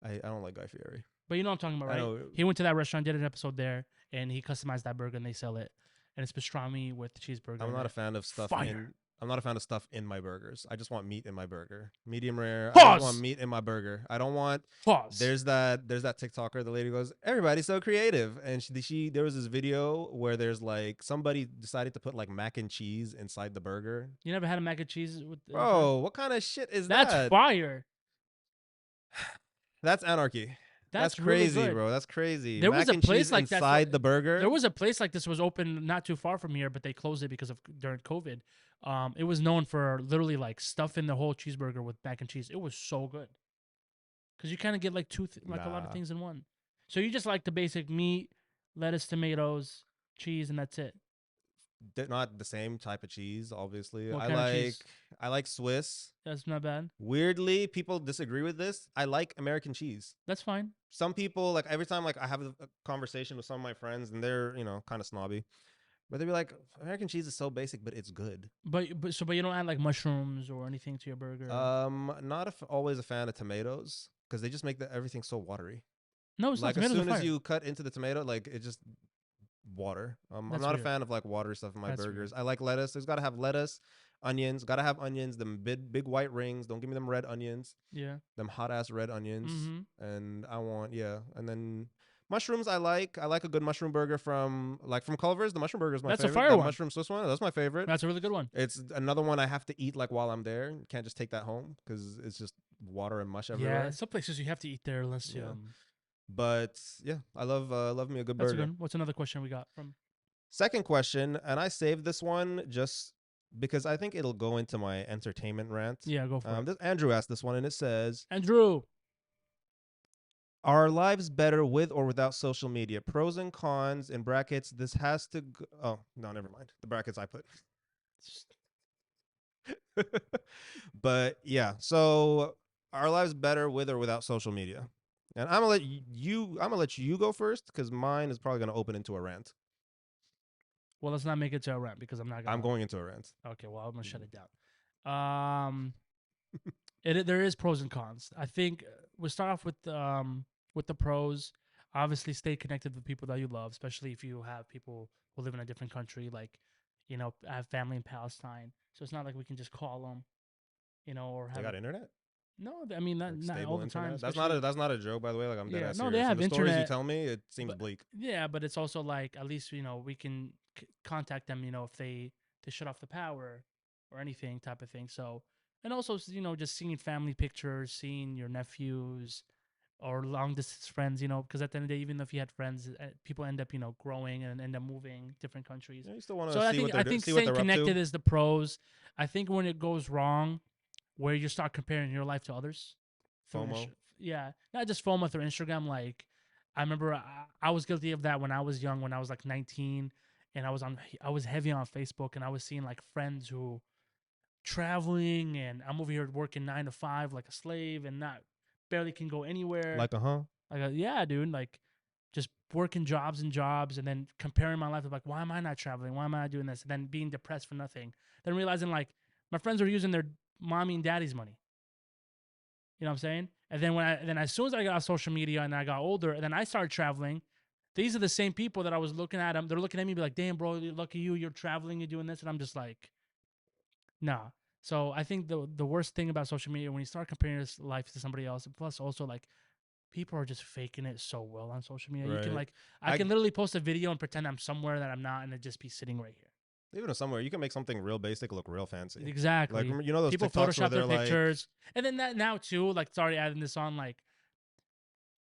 Speaker 1: I don't like Guy Fieri.
Speaker 2: But you know what I'm talking about,
Speaker 1: I
Speaker 2: right?
Speaker 1: know.
Speaker 2: He went to that restaurant, did an episode there, and he customized that burger, and they sell it. And it's pastrami with cheeseburger.
Speaker 1: I'm
Speaker 2: in
Speaker 1: not a
Speaker 2: it.
Speaker 1: fan of stuff
Speaker 2: Fire.
Speaker 1: in. I'm not a fan of stuff in my burgers. I just want meat in my burger. Medium rare. I just want
Speaker 2: Pause.
Speaker 1: meat in my burger. I don't want.
Speaker 2: Pause.
Speaker 1: There's that TikToker. The lady goes, "Everybody's so creative," and she there was this video where there's like somebody decided to put like mac and cheese inside the burger.
Speaker 2: You never had a mac and cheese with?
Speaker 1: Bro, what kind of shit is
Speaker 2: That's
Speaker 1: that?
Speaker 2: fire.
Speaker 1: That's anarchy. That's
Speaker 2: That's really
Speaker 1: crazy,
Speaker 2: good.
Speaker 1: bro. That's crazy.
Speaker 2: There
Speaker 1: Mac
Speaker 2: was a
Speaker 1: and
Speaker 2: place
Speaker 1: cheese
Speaker 2: like that.
Speaker 1: inside the burger.
Speaker 2: There was a place like this was open not too far from here, but they closed it because of during COVID. It was known for literally like stuffing the whole cheeseburger with mac and cheese. It was so good because you kind of get like like a lot of
Speaker 1: Nah.
Speaker 2: things in one. So you just like the basic meat, lettuce, tomatoes, cheese, and that's it.
Speaker 1: Not the same type of cheese, obviously.
Speaker 2: What kind of cheese?
Speaker 1: I like Swiss.
Speaker 2: That's not bad.
Speaker 1: Weirdly, people disagree with this. I like American cheese.
Speaker 2: That's fine.
Speaker 1: Some people like every time like I have a conversation with some of my friends and they're, kind of snobby. But they'll be like, American cheese is so basic, but it's good.
Speaker 2: But you don't add like mushrooms or anything to your burger.
Speaker 1: Not always a fan of tomatoes because they just make everything so watery.
Speaker 2: No, it's
Speaker 1: Like
Speaker 2: not.
Speaker 1: as
Speaker 2: Tomatoes
Speaker 1: soon
Speaker 2: are
Speaker 1: as
Speaker 2: fire.
Speaker 1: you cut into the tomato, like it just water. I'm
Speaker 2: That's
Speaker 1: not a
Speaker 2: weird.
Speaker 1: fan of like watery stuff in my
Speaker 2: That's
Speaker 1: burgers.
Speaker 2: weird.
Speaker 1: I like lettuce. There's got to have lettuce, onions. Got to have onions. Them big white rings. Don't give me them red onions.
Speaker 2: Yeah.
Speaker 1: Them hot ass red onions.
Speaker 2: Mm-hmm.
Speaker 1: And I want and then mushrooms. I like a good mushroom burger from Culver's. The mushroom burger is my
Speaker 2: That's a
Speaker 1: favorite.
Speaker 2: fire
Speaker 1: That
Speaker 2: one.
Speaker 1: mushroom Swiss one. That's my favorite.
Speaker 2: That's a really good one.
Speaker 1: It's another one I have to eat like while I'm there. Can't just take that home because it's just water and mush everywhere.
Speaker 2: Yeah, some places you have to eat there unless
Speaker 1: Yeah. But yeah, I love me a good
Speaker 2: That's
Speaker 1: burger.
Speaker 2: good. What's another question we got from?
Speaker 1: Second question, and I saved this one just because I think it'll go into my entertainment rant.
Speaker 2: Yeah, go for it.
Speaker 1: Andrew asked this one, and it says,
Speaker 2: Andrew.
Speaker 1: "Are lives better with or without social media? Pros and cons in brackets. This has to. Oh no, never mind. The brackets I put. But yeah, so are lives better with or without social media? And I'm gonna let you go first because mine is probably gonna open into a rant.
Speaker 2: Well, let's not make it to a rant because I'm not gonna.
Speaker 1: I'm going into a rant.
Speaker 2: Okay, well, I'm gonna shut it down. There is pros and cons. I think we'll start off with the pros. Obviously, stay connected with people that you love, especially if you have people who live in a different country. Like, I have family in Palestine, so it's not like we can just call them, or have.
Speaker 1: They got internet?
Speaker 2: No, I mean not all the time.
Speaker 1: That's not a joke, by the way. Like I'm dead ass
Speaker 2: no,
Speaker 1: serious.
Speaker 2: they have
Speaker 1: From the stories you
Speaker 2: internet.
Speaker 1: tell me, it seems
Speaker 2: But,
Speaker 1: bleak.
Speaker 2: yeah, but it's also like at least we can contact them. If they shut off the power or anything type of thing. So and also just seeing family pictures, seeing your nephews or long distance friends. Because at the end of the day, even if you had friends, people end up growing and end up moving different countries.
Speaker 1: Yeah, you still want to
Speaker 2: So
Speaker 1: see what they're
Speaker 2: I
Speaker 1: doing.
Speaker 2: think
Speaker 1: See what
Speaker 2: staying
Speaker 1: they're up
Speaker 2: connected
Speaker 1: to.
Speaker 2: is the pros. I think when it goes wrong, where you start comparing your life to others. through
Speaker 1: FOMO.
Speaker 2: Yeah, not just FOMO through Instagram. Like I remember I was guilty of that when I was young, when I was like 19, and I was heavy on Facebook, and I was seeing like friends who traveling, and I'm over here working 9 to 5 like a slave, and not barely can go anywhere.
Speaker 1: Like
Speaker 2: Yeah, dude, like just working jobs and jobs, and then comparing my life with like, why am I not traveling? Why am I not doing this? And then being depressed for nothing. Then realizing like my friends were using their mommy and daddy's money. You know what I'm saying? And then as soon as I got off social media and I got older, and then I started traveling, these are the same people that I was looking at them. They're looking at me and be like, damn, bro, lucky you, you're traveling, you're doing this. And I'm just like, nah. So I think the worst thing about social media when you start comparing your life to somebody else, plus also like people are just faking it so well on social media. You can
Speaker 1: Right.
Speaker 2: I can literally post a video and pretend I'm somewhere that I'm not, and it just be sitting right here.
Speaker 1: even if somewhere you can make something real basic look real fancy.
Speaker 2: Exactly.
Speaker 1: Like those
Speaker 2: people
Speaker 1: TikToks where
Speaker 2: Photoshop their
Speaker 1: they're
Speaker 2: pictures, and then now too, like sorry adding this on, like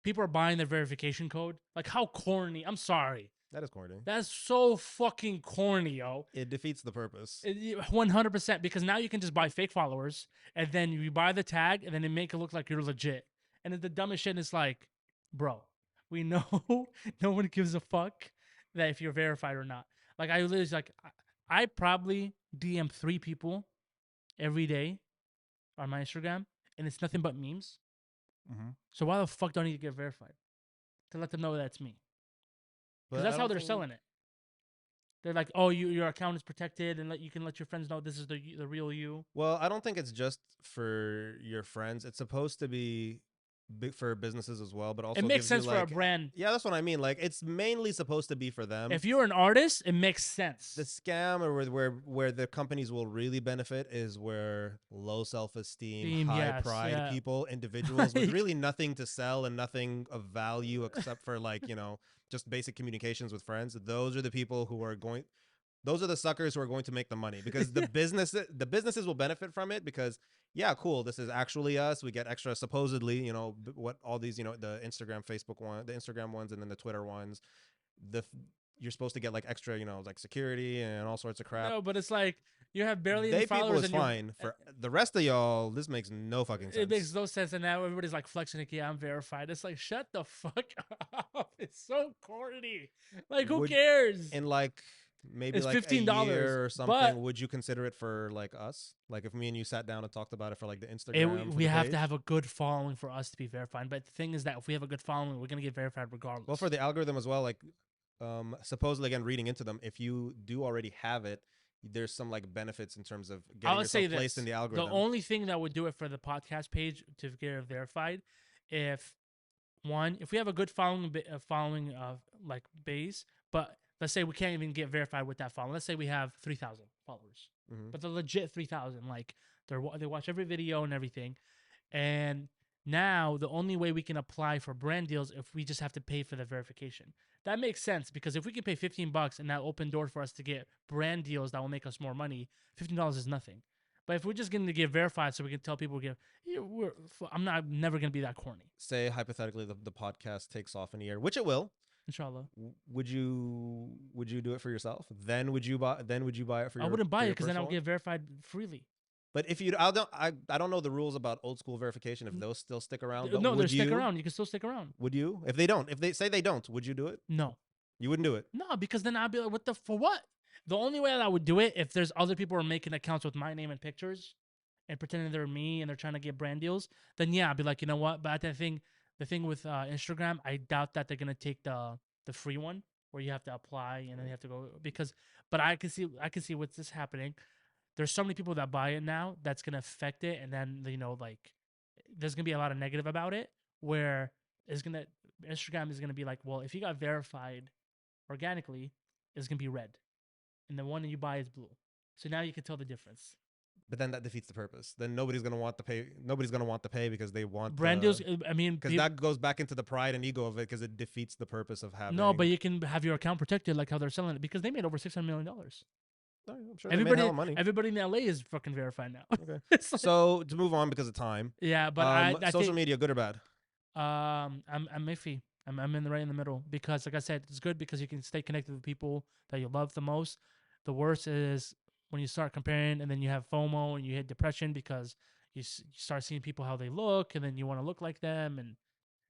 Speaker 2: people are buying their verification code. Like, how corny. I'm sorry.
Speaker 1: That is corny.
Speaker 2: That's so fucking corny, yo.
Speaker 1: It defeats the purpose.
Speaker 2: 100%, because now you can just buy fake followers and then you buy the tag and then they make it look like you're legit. And the dumbest shit is like, bro, we know no one gives a fuck that if you're verified or not. Like, I literally like, I probably DM 3 people every day on my Instagram, and it's nothing but memes.
Speaker 1: Mm-hmm.
Speaker 2: So why the fuck do I need to get verified? To let them know that's me. Because
Speaker 1: But
Speaker 2: that's
Speaker 1: I
Speaker 2: how
Speaker 1: don't
Speaker 2: they're
Speaker 1: think-
Speaker 2: selling it. They're like, oh, your account is protected, and you can let your friends know this is the real you.
Speaker 1: Well, I don't think it's just for your friends. It's supposed to be big for businesses as well, but also
Speaker 2: It makes
Speaker 1: gives
Speaker 2: sense
Speaker 1: you
Speaker 2: for a
Speaker 1: like
Speaker 2: brand.
Speaker 1: yeah, that's what I mean. Like it's mainly supposed to be for them.
Speaker 2: If you're an artist, it makes sense.
Speaker 1: The scam or where the companies will really benefit is where low self-esteem, high
Speaker 2: Yes,
Speaker 1: pride
Speaker 2: yeah.
Speaker 1: people, individuals with
Speaker 2: Like-
Speaker 1: really nothing to sell and nothing of value except for like, you know, just basic communications with friends. Those are the people who are going those are the suckers who are going to make the money because the businesses will benefit from it because yeah, cool, this is actually us. We get extra supposedly, you know, what all these, you know, the Instagram, Facebook one, the Instagram ones and then the Twitter ones. The you're supposed to get like extra, you know, like security and all sorts of crap.
Speaker 2: No, but it's like you have barely any
Speaker 1: They people
Speaker 2: followers,
Speaker 1: is
Speaker 2: and
Speaker 1: fine. For the rest of y'all, this makes no fucking sense.
Speaker 2: it makes no sense. And now everybody's like flexing, like, yeah, I'm verified. It's like, shut the fuck up. It's so corny. Like, who
Speaker 1: Would-
Speaker 2: cares?
Speaker 1: In like maybe
Speaker 2: It's
Speaker 1: like a
Speaker 2: $15,
Speaker 1: year or
Speaker 2: but-
Speaker 1: something, would you consider it for like us? Like if me and you sat down and talked about it for like the Instagram.
Speaker 2: We have to have a good following for us to be verified. But the thing is that if we have a good following, we're gonna get verified regardless.
Speaker 1: Well, for the algorithm as well, like supposedly again reading into them, if you do already have it, there's some like benefits in terms of getting
Speaker 2: I'll say
Speaker 1: yourself
Speaker 2: this:
Speaker 1: placed in the
Speaker 2: the
Speaker 1: algorithm.
Speaker 2: only thing that would do it for the podcast page to get it verified, if we have a good following like base, but let's say we can't even get verified with that following. Let's say we have 3,000 followers,
Speaker 1: Mhm.
Speaker 2: but they're legit 3,000. Like they watch every video and everything, and now the only way we can apply for brand deals if we just have to pay for the verification. That makes sense because if we can pay $15 and that open door for us to get brand deals that will make us more money, $15 is nothing. But if we're just going to get verified so we can tell people, I'm never going to be that corny.
Speaker 1: Say hypothetically the podcast takes off in a year, which it will.
Speaker 2: Inshallah.
Speaker 1: Would you do it for yourself? Then would you buy it for your
Speaker 2: I wouldn't buy
Speaker 1: for
Speaker 2: it
Speaker 1: your
Speaker 2: because then I'll
Speaker 1: personal
Speaker 2: get verified freely.
Speaker 1: But if you, I don't know the rules about old school verification. If those still stick around, but
Speaker 2: No,
Speaker 1: would
Speaker 2: they stick
Speaker 1: you?
Speaker 2: around. You can still stick around.
Speaker 1: Would you? If they don't, if they say they don't, would you do it?
Speaker 2: No.
Speaker 1: You wouldn't do it.
Speaker 2: No, because then I'd be like, for what? The only way that I would do it if there's other people who are making accounts with my name and pictures and pretending they're me and they're trying to get brand deals, then yeah, I'd be like, you know what? But the thing with Instagram, I doubt that they're gonna take the free one where you have to apply and then you have to go but I can see what's this happening. There's so many people that buy it now that's gonna affect it, and then like there's gonna be a lot of negative about it where Instagram is gonna be like, well, if you got verified organically, it's gonna be red, and the one that you buy is blue. So now you can tell the difference.
Speaker 1: But then that defeats the purpose. Then nobody's gonna want to pay. Nobody's gonna want to pay because they want
Speaker 2: Brand deals. I mean,
Speaker 1: because that goes back into the pride and ego of it because it defeats the purpose of having.
Speaker 2: no, but you can have your account protected like how they're selling it because they made over $600 million.
Speaker 1: No, I'm sure they made hella money.
Speaker 2: Everybody in LA is fucking verified now.
Speaker 1: Okay.
Speaker 2: It's like-
Speaker 1: So to move on because of time.
Speaker 2: yeah, but I
Speaker 1: social
Speaker 2: think,
Speaker 1: media, good or bad?
Speaker 2: I'm iffy. I'm in right in the middle because, like I said, it's good because you can stay connected with people that you love the most. The worst is when you start comparing and then you have FOMO and you hit depression because you start seeing people how they look and then you want to look like them, and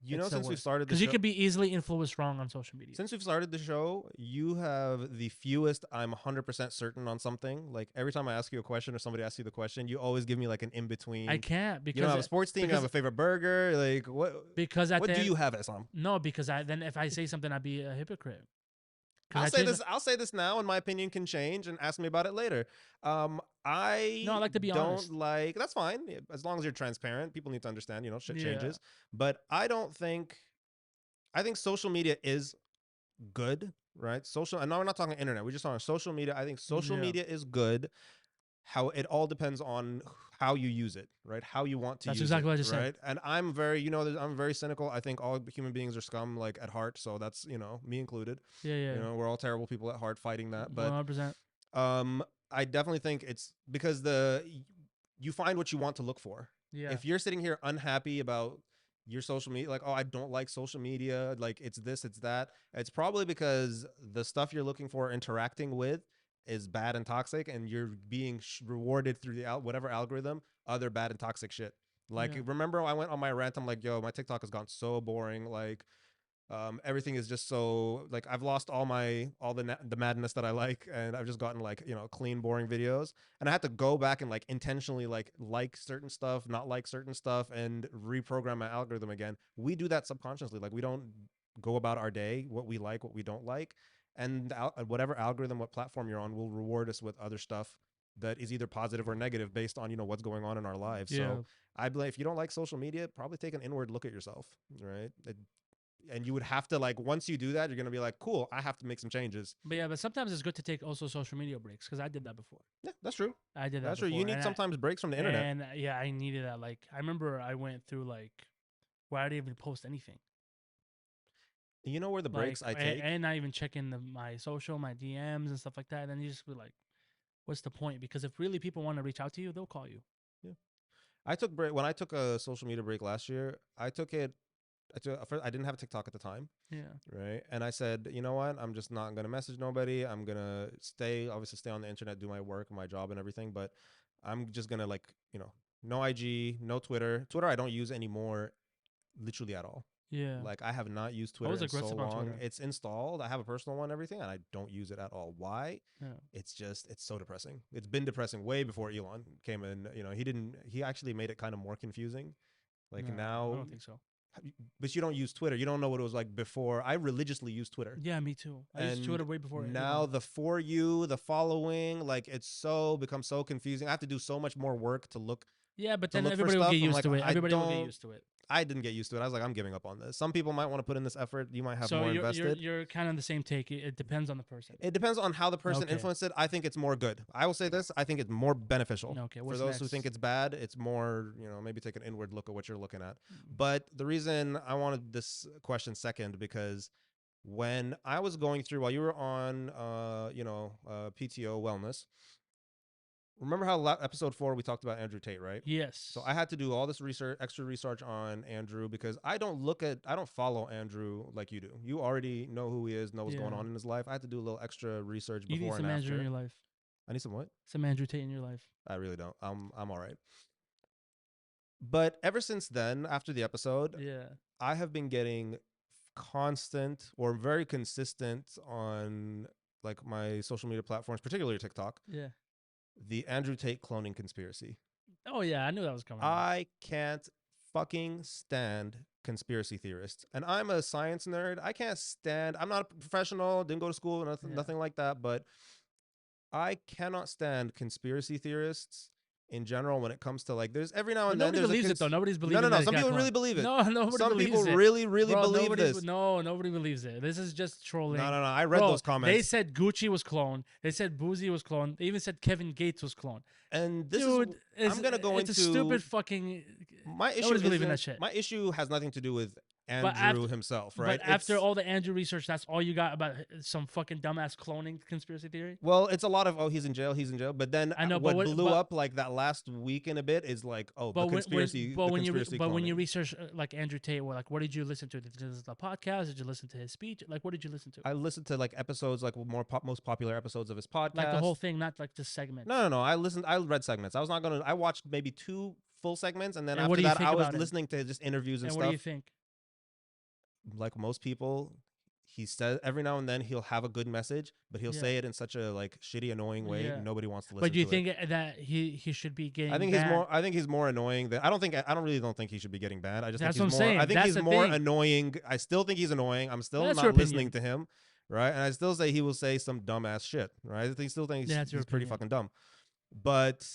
Speaker 1: You know,
Speaker 2: it's the
Speaker 1: since we
Speaker 2: worst.
Speaker 1: started the
Speaker 2: because
Speaker 1: show,
Speaker 2: you can be easily influenced wrong on social media.
Speaker 1: since we've started the show, you have the fewest. I'm 100% certain on something. Like every time I ask you a question or somebody asks you the question, you always give me like an in between.
Speaker 2: I can't because
Speaker 1: You don't have a sports team. You have a favorite burger. Like what?
Speaker 2: because at
Speaker 1: What
Speaker 2: the
Speaker 1: do
Speaker 2: end-
Speaker 1: you have, Issam?
Speaker 2: No, because then if I say something, I'd be a hypocrite. 'Cause
Speaker 1: I'll
Speaker 2: I
Speaker 1: say
Speaker 2: change-
Speaker 1: this. I'll say this now, and my opinion can change. And ask me about it later. I
Speaker 2: No, I like to be
Speaker 1: don't
Speaker 2: honest.
Speaker 1: like. That's fine as long as you're transparent. People need to understand. You know, shit
Speaker 2: Yeah.
Speaker 1: changes. But I don't think. I think social media is good, right? Social. And now we're not talking internet. We're just talking social media. I think social
Speaker 2: Yeah.
Speaker 1: media is good. How it all depends on how you use it, right? How you want to
Speaker 2: That's
Speaker 1: use
Speaker 2: exactly
Speaker 1: it,
Speaker 2: what I just said.
Speaker 1: right? And I'm very, I'm very cynical. I think all human beings are scum, like at heart. So that's, me included.
Speaker 2: Yeah.
Speaker 1: You know, we're all terrible people at heart fighting that. But
Speaker 2: 100%.
Speaker 1: I definitely think it's because you find what you want to look for.
Speaker 2: Yeah.
Speaker 1: If you're sitting here unhappy about your social media, like, oh, I don't like social media, like it's this, it's that. It's probably because the stuff you're looking for interacting with is bad and toxic, and you're being rewarded through the whatever algorithm other bad and toxic shit. Like,
Speaker 2: Yeah.
Speaker 1: remember I went on my rant, I'm like, yo, my TikTok has gone so boring, like everything is just so, like, I've lost all the madness that I like, and I've just gotten, like, clean, boring videos, and I had to go back and like intentionally like certain stuff, not like certain stuff, and reprogram my algorithm again. We do that subconsciously. Like, we don't go about our day what we like, what we don't like, and whatever algorithm, what platform you're on, will reward us with other stuff that is either positive or negative based on what's going on in our lives.
Speaker 2: Yeah.
Speaker 1: So I believe if you don't like social media, probably take an inward look at yourself, right? And you would have to, like, once you do that, you're gonna be like, cool, I have to make some changes.
Speaker 2: But yeah, but sometimes it's good to take also social media breaks because I did that before.
Speaker 1: Yeah, that's true.
Speaker 2: I did that
Speaker 1: That's true.
Speaker 2: before.
Speaker 1: You need sometimes breaks from the internet.
Speaker 2: And yeah, I needed that. Like I remember I went through like where I didn't even post anything.
Speaker 1: You know where the breaks I take?
Speaker 2: And not even checking my social, my DMs and stuff like that. And then you just be like, what's the point? Because if really people want to reach out to you, they'll call you.
Speaker 1: Yeah. I took break when I took a social media break last year. I took it. I didn't have a TikTok at the time.
Speaker 2: Yeah.
Speaker 1: Right. And I said, you know what? I'm just not gonna message nobody. I'm gonna obviously stay on the internet, do my work, my job, and everything. But I'm just gonna, like, no IG, no Twitter. Twitter I don't use anymore, literally at all.
Speaker 2: Yeah.
Speaker 1: Like, I have not used
Speaker 2: I
Speaker 1: Twitter
Speaker 2: was
Speaker 1: in so
Speaker 2: aggressive on
Speaker 1: long.
Speaker 2: Twitter.
Speaker 1: It's installed. I have a personal one and everything, and I don't use it at all. Why?
Speaker 2: Yeah.
Speaker 1: It's so depressing. It's been depressing way before Elon came in. He actually made it kind of more confusing. Like,
Speaker 2: No,
Speaker 1: now,
Speaker 2: I don't think so.
Speaker 1: but you don't use Twitter. You don't know what it was like before. I religiously used Twitter.
Speaker 2: Yeah, me too. I used Twitter way before.
Speaker 1: Now the For You, the following, like, it's become so confusing. I have to do so much more work to look.
Speaker 2: Yeah, but
Speaker 1: to
Speaker 2: then
Speaker 1: look for
Speaker 2: everybody will
Speaker 1: stuff.
Speaker 2: get
Speaker 1: I'm
Speaker 2: used
Speaker 1: like,
Speaker 2: to it.
Speaker 1: I
Speaker 2: Everybody will get
Speaker 1: don't-
Speaker 2: used to it.
Speaker 1: I didn't get used to it. I was like, I'm giving up on this. Some people might want to put in this effort. You might have
Speaker 2: So
Speaker 1: more
Speaker 2: you're,
Speaker 1: invested.
Speaker 2: you're kind of the same take. It depends on the person.
Speaker 1: It depends on how the person
Speaker 2: Okay.
Speaker 1: influenced it. I think it's more good. I will say this. I think it's more beneficial.
Speaker 2: Okay,
Speaker 1: For
Speaker 2: what's
Speaker 1: those who
Speaker 2: next?
Speaker 1: think it's bad, it's more, maybe take an inward look at what you're looking at. But the reason I wanted this question second, because when I was going through, while you were on, PTO wellness, remember how episode 4 we talked about Andrew Tate, right?
Speaker 2: Yes.
Speaker 1: So I had to do all this extra research on Andrew, because I don't follow Andrew like you do. You already know who he is, know what's going
Speaker 2: Yeah.
Speaker 1: on in his life. I had to do a little extra research
Speaker 2: You
Speaker 1: before
Speaker 2: need some
Speaker 1: and
Speaker 2: Andrew
Speaker 1: after.
Speaker 2: in your life.
Speaker 1: I need some what?
Speaker 2: Some Andrew Tate in your life.
Speaker 1: I really don't. I'm all right. But ever since then, after the episode,
Speaker 2: Yeah.
Speaker 1: I have been getting constant or very consistent on, like, my social media platforms, particularly TikTok,
Speaker 2: Yeah.
Speaker 1: the Andrew Tate cloning conspiracy.
Speaker 2: Oh yeah, I knew that was coming.
Speaker 1: I can't fucking stand conspiracy theorists. And I'm a science nerd. I can't stand, I'm not a professional, didn't go to school, nothing like that, but I cannot stand conspiracy theorists in general when it comes to, like, there's every now and then
Speaker 2: Nobody
Speaker 1: there's
Speaker 2: believes it though. Nobody's believing.
Speaker 1: No.
Speaker 2: that
Speaker 1: Some
Speaker 2: it got
Speaker 1: people
Speaker 2: cloned.
Speaker 1: really believe it.
Speaker 2: No, nobody
Speaker 1: Some
Speaker 2: believes
Speaker 1: people
Speaker 2: it.
Speaker 1: really
Speaker 2: Bro,
Speaker 1: believe this.
Speaker 2: No, nobody believes it. This is just trolling.
Speaker 1: No. I read
Speaker 2: Bro,
Speaker 1: those comments.
Speaker 2: They said Gucci was cloned. They said Boozy was cloned. They even said Kevin Gates was cloned.
Speaker 1: And this
Speaker 2: Dude,
Speaker 1: is, I'm gonna go
Speaker 2: it's
Speaker 1: into
Speaker 2: a stupid fucking.
Speaker 1: my issue.
Speaker 2: Nobody's believing that shit.
Speaker 1: My issue has nothing to do with Andrew himself, right?
Speaker 2: But after all the Andrew research, that's all you got about some fucking dumbass cloning conspiracy theory?
Speaker 1: Well, it's a lot of, he's in jail. But then
Speaker 2: I know,
Speaker 1: what
Speaker 2: but
Speaker 1: blew up like that last week and a bit is like, the conspiracy.
Speaker 2: When you
Speaker 1: cloning.
Speaker 2: research like Andrew Tate, what did you listen to? Did you listen to the podcast? Did you listen to his speech? Like, what did you listen to?
Speaker 1: I listened to, like, episodes, like most popular episodes of his podcast.
Speaker 2: Like the whole thing, not like the segment.
Speaker 1: No. I read segments. I watched maybe 2 full segments, and then
Speaker 2: And what
Speaker 1: after
Speaker 2: do you
Speaker 1: that,
Speaker 2: think
Speaker 1: I was
Speaker 2: about it?
Speaker 1: listening to just interviews and
Speaker 2: And
Speaker 1: stuff.
Speaker 2: what do you think?
Speaker 1: Like most people, he says every now and then he'll have a good message, but he'll say it in such a, like, shitty, annoying way.
Speaker 2: Yeah.
Speaker 1: Nobody wants to listen.
Speaker 2: But do you
Speaker 1: to
Speaker 2: think that he should be getting?
Speaker 1: I think
Speaker 2: banned?
Speaker 1: he's more annoying than I really don't think he should be getting banned. I just
Speaker 2: That's
Speaker 1: think
Speaker 2: what
Speaker 1: he's
Speaker 2: I'm
Speaker 1: more.
Speaker 2: saying.
Speaker 1: I think
Speaker 2: That's
Speaker 1: he's
Speaker 2: the
Speaker 1: more
Speaker 2: thing.
Speaker 1: annoying. I still think he's annoying. I'm still
Speaker 2: That's your
Speaker 1: not listening
Speaker 2: opinion.
Speaker 1: to him, right? And I still say he will say some dumbass shit, right? I still think
Speaker 2: That's your
Speaker 1: he's pretty
Speaker 2: opinion.
Speaker 1: fucking dumb, but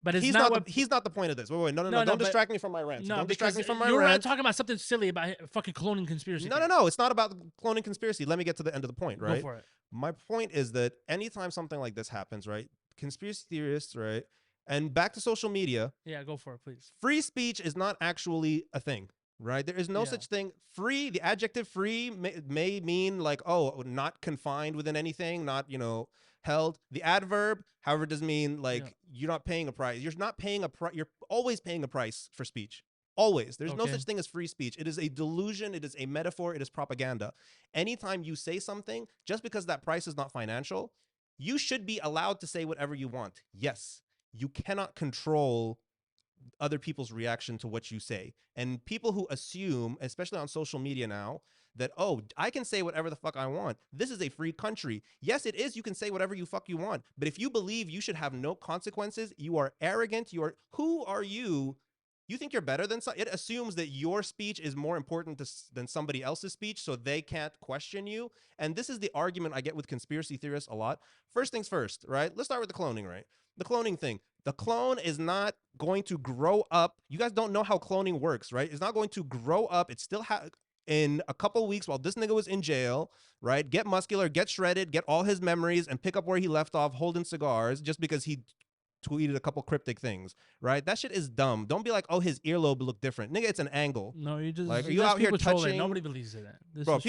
Speaker 2: But it's
Speaker 1: he's
Speaker 2: not
Speaker 1: not.
Speaker 2: what.
Speaker 1: He's not the point of this. Wait, no.
Speaker 2: No,
Speaker 1: Don't
Speaker 2: but-
Speaker 1: distract me from my rant.
Speaker 2: No,
Speaker 1: Don't distract me
Speaker 2: because
Speaker 1: from my
Speaker 2: you were
Speaker 1: rant.
Speaker 2: talking about something silly about fucking cloning conspiracy. theory.
Speaker 1: No. It's not about cloning conspiracy. Let me get to the end of the point, right?
Speaker 2: Go for it.
Speaker 1: My point is that anytime something like this happens, right? Conspiracy theorists, right? And back to social media,
Speaker 2: Yeah, go for it, please.
Speaker 1: free speech is not actually a thing, right? There is no
Speaker 2: Yeah.
Speaker 1: such thing. Free, the adjective free may mean, like, not confined within anything, not, held. The adverb, however, does mean, like,
Speaker 2: Yeah.
Speaker 1: you're not paying a price. You're not paying a price. You're always paying a price for speech, Always. There's no
Speaker 2: Okay.
Speaker 1: such thing as free speech. It is a delusion. It is a metaphor. It is propaganda. Anytime you say something, just because that price is not financial, you should be allowed to say whatever you want. Yes, you cannot control other people's reaction to what you say. And people who assume, especially on social media now, that, oh, I can say whatever the fuck I want. This is a free country. Yes, it is. You can say whatever you fuck you want. But if you believe you should have no consequences, you are arrogant. Who are you? You think you're better than it assumes that your speech is more important than somebody else's speech, so they can't question you. And this is the argument I get with conspiracy theorists a lot. First things first, right? Let's start with the cloning, right? The cloning thing. The clone is not going to grow up. You guys don't know how cloning works, right? It's not going to grow up. It's still in a couple weeks while this nigga was in jail, right? Get muscular, get shredded, get all his memories, and pick up where he left off holding cigars just because he tweeted a couple cryptic things, right? That shit is dumb. Don't be like, oh, his earlobe looked different. Nigga, it's an angle.
Speaker 2: No, you just
Speaker 1: like, are
Speaker 2: you
Speaker 1: you
Speaker 2: just
Speaker 1: out here
Speaker 2: people trolling.
Speaker 1: touching?
Speaker 2: Nobody believes in it. This
Speaker 1: Bro,
Speaker 2: is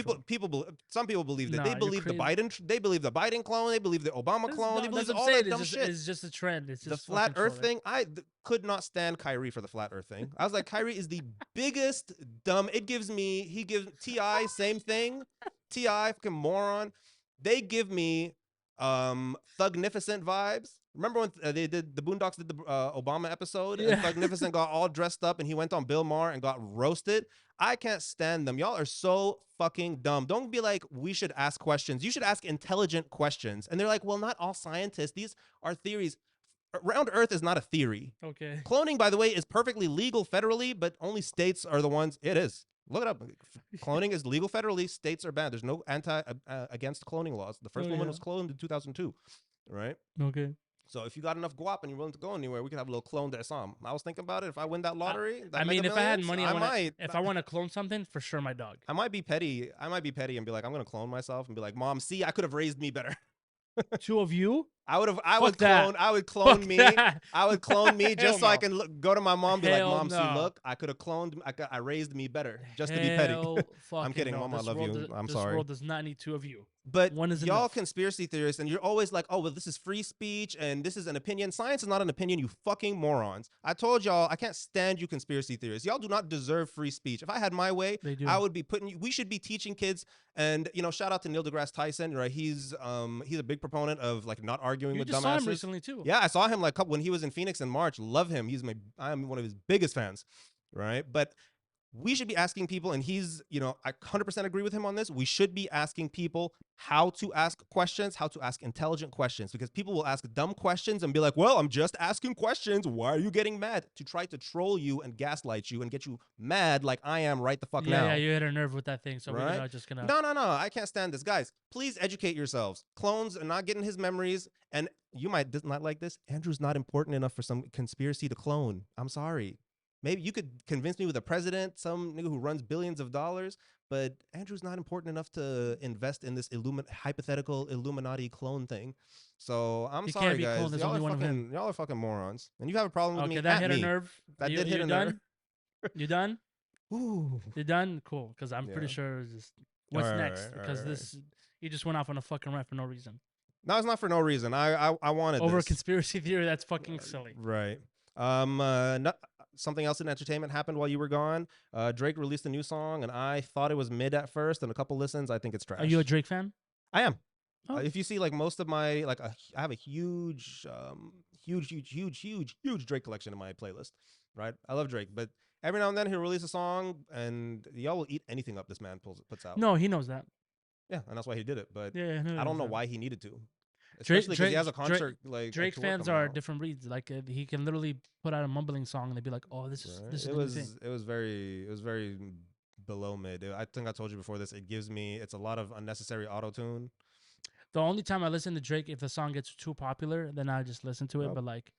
Speaker 1: some people believe that.
Speaker 2: Nah,
Speaker 1: They
Speaker 2: you're
Speaker 1: believe the
Speaker 2: crazy.
Speaker 1: Biden. They believe the Biden clone. They believe the Obama clone. They believe
Speaker 2: That's what I'm
Speaker 1: all
Speaker 2: saying.
Speaker 1: that dumb shit.
Speaker 2: It's just a trend. It's
Speaker 1: The
Speaker 2: just
Speaker 1: flat
Speaker 2: fucking
Speaker 1: Earth
Speaker 2: trolling.
Speaker 1: thing, I could not stand Kyrie for the flat Earth thing. I was like, Kyrie is the biggest dumb. He gives Ti same thing. Ti fucking moron. They give me Thugnificent vibes. Remember when they did the Boondocks did the Obama episode and Thugnificent got all dressed up and he went on Bill Maher and got roasted? I can't stand them. Y'all are so fucking dumb. Don't be like, we should ask questions. You should ask intelligent questions. And they're like, well, not all scientists. These are theories. Round Earth is not a theory.
Speaker 2: Okay.
Speaker 1: Cloning, by the way, is perfectly legal federally, but only states are the ones. It is. Look it up. Cloning is legal federally. States are banned. There's no against cloning laws. The first woman was cloned in 2002, right?
Speaker 2: Okay.
Speaker 1: So if you got enough guap and you're willing to go anywhere, we could have a little clone to Issam. I was thinking about it. If I win that lottery,
Speaker 2: I mean, if I had money, I might. If I want to clone something, for sure, my dog.
Speaker 1: I might be petty. I might be petty and be like, I'm gonna clone myself and be like, Mom, see, I could have raised me better.
Speaker 2: Two of you?
Speaker 1: I would
Speaker 2: Fuck that.
Speaker 1: clone me.
Speaker 2: That.
Speaker 1: I would clone me just so
Speaker 2: no.
Speaker 1: I can go to my mom and be like,
Speaker 2: Hell
Speaker 1: Mom,
Speaker 2: no.
Speaker 1: see, look, I could have cloned. I raised me better just to be
Speaker 2: Hell
Speaker 1: petty.
Speaker 2: fucking
Speaker 1: I'm kidding,
Speaker 2: no.
Speaker 1: Mom. I love you. I'm sorry.
Speaker 2: This world does not need two of you.
Speaker 1: But
Speaker 2: One is
Speaker 1: y'all
Speaker 2: enough.
Speaker 1: conspiracy theorists, and you're always like, oh, well, this is free speech and this is an opinion. Science is not an opinion, you fucking morons. I told y'all, I can't stand you conspiracy theorists. Y'all do not deserve free speech. If I had my way,
Speaker 2: They do.
Speaker 1: I would be we should be teaching kids. And, you know, shout out to Neil deGrasse Tyson, right? He's a big proponent of like not arguing
Speaker 2: You
Speaker 1: with
Speaker 2: just
Speaker 1: dumbasses.
Speaker 2: saw him recently too.
Speaker 1: Yeah, I saw him like when he was in Phoenix in March. Love him. I'm one of his biggest fans, right? But we should be asking people, and he's, you know, I 100% agree with him on this. We should be asking people how to ask questions, how to ask intelligent questions, because people will ask dumb questions and be like, well, I'm just asking questions. Why are you getting mad? To try to troll you and gaslight you and get you mad like I am right the fuck now.
Speaker 2: Yeah, you hit a nerve with that thing. So
Speaker 1: right?
Speaker 2: we're just gonna.
Speaker 1: No, I can't stand this. Guys, please educate yourselves. Clones are not getting his memories. And you might not like this. Andrew's not important enough for some conspiracy to clone. I'm sorry. Maybe you could convince me with a president, some nigga who runs billions of dollars, but Andrew's not important enough to invest in this hypothetical Illuminati clone thing. So I'm sorry, guys. Y'all are fucking morons. And you have a problem with me.
Speaker 2: Okay, that hit
Speaker 1: me.
Speaker 2: a nerve.
Speaker 1: That did hit a nerve.
Speaker 2: You done?
Speaker 1: Ooh.
Speaker 2: You done? Cool. Because I'm pretty sure it's just what's next. Because you just went off on a fucking rant for no reason.
Speaker 1: No, it's not for no reason. I wanted
Speaker 2: over
Speaker 1: this.
Speaker 2: A conspiracy theory. That's fucking silly.
Speaker 1: Right. Something else in entertainment happened while you were gone. Drake released a new song, and I thought it was mid at first, and a couple listens, I think it's trash.
Speaker 2: Are you a Drake fan?
Speaker 1: I am.
Speaker 2: Oh.
Speaker 1: If you see like most of my I have a huge Drake collection in my playlist. Right, I love Drake, but every now and then he'll release a song, and y'all will eat anything up this man puts out.
Speaker 2: No, he knows that.
Speaker 1: Yeah, and that's why he did it. But
Speaker 2: yeah,
Speaker 1: I don't know why he needed to. Especially because he has a concert.
Speaker 2: Drake fans are different breeds. Like he can literally put out a mumbling song and they'd be like, "Oh, this is the new thing."
Speaker 1: It was very below mid. I think I told you before this. It's a lot of unnecessary auto tune.
Speaker 2: The only time I listen to Drake, if the song gets too popular, then I just listen to it. But like,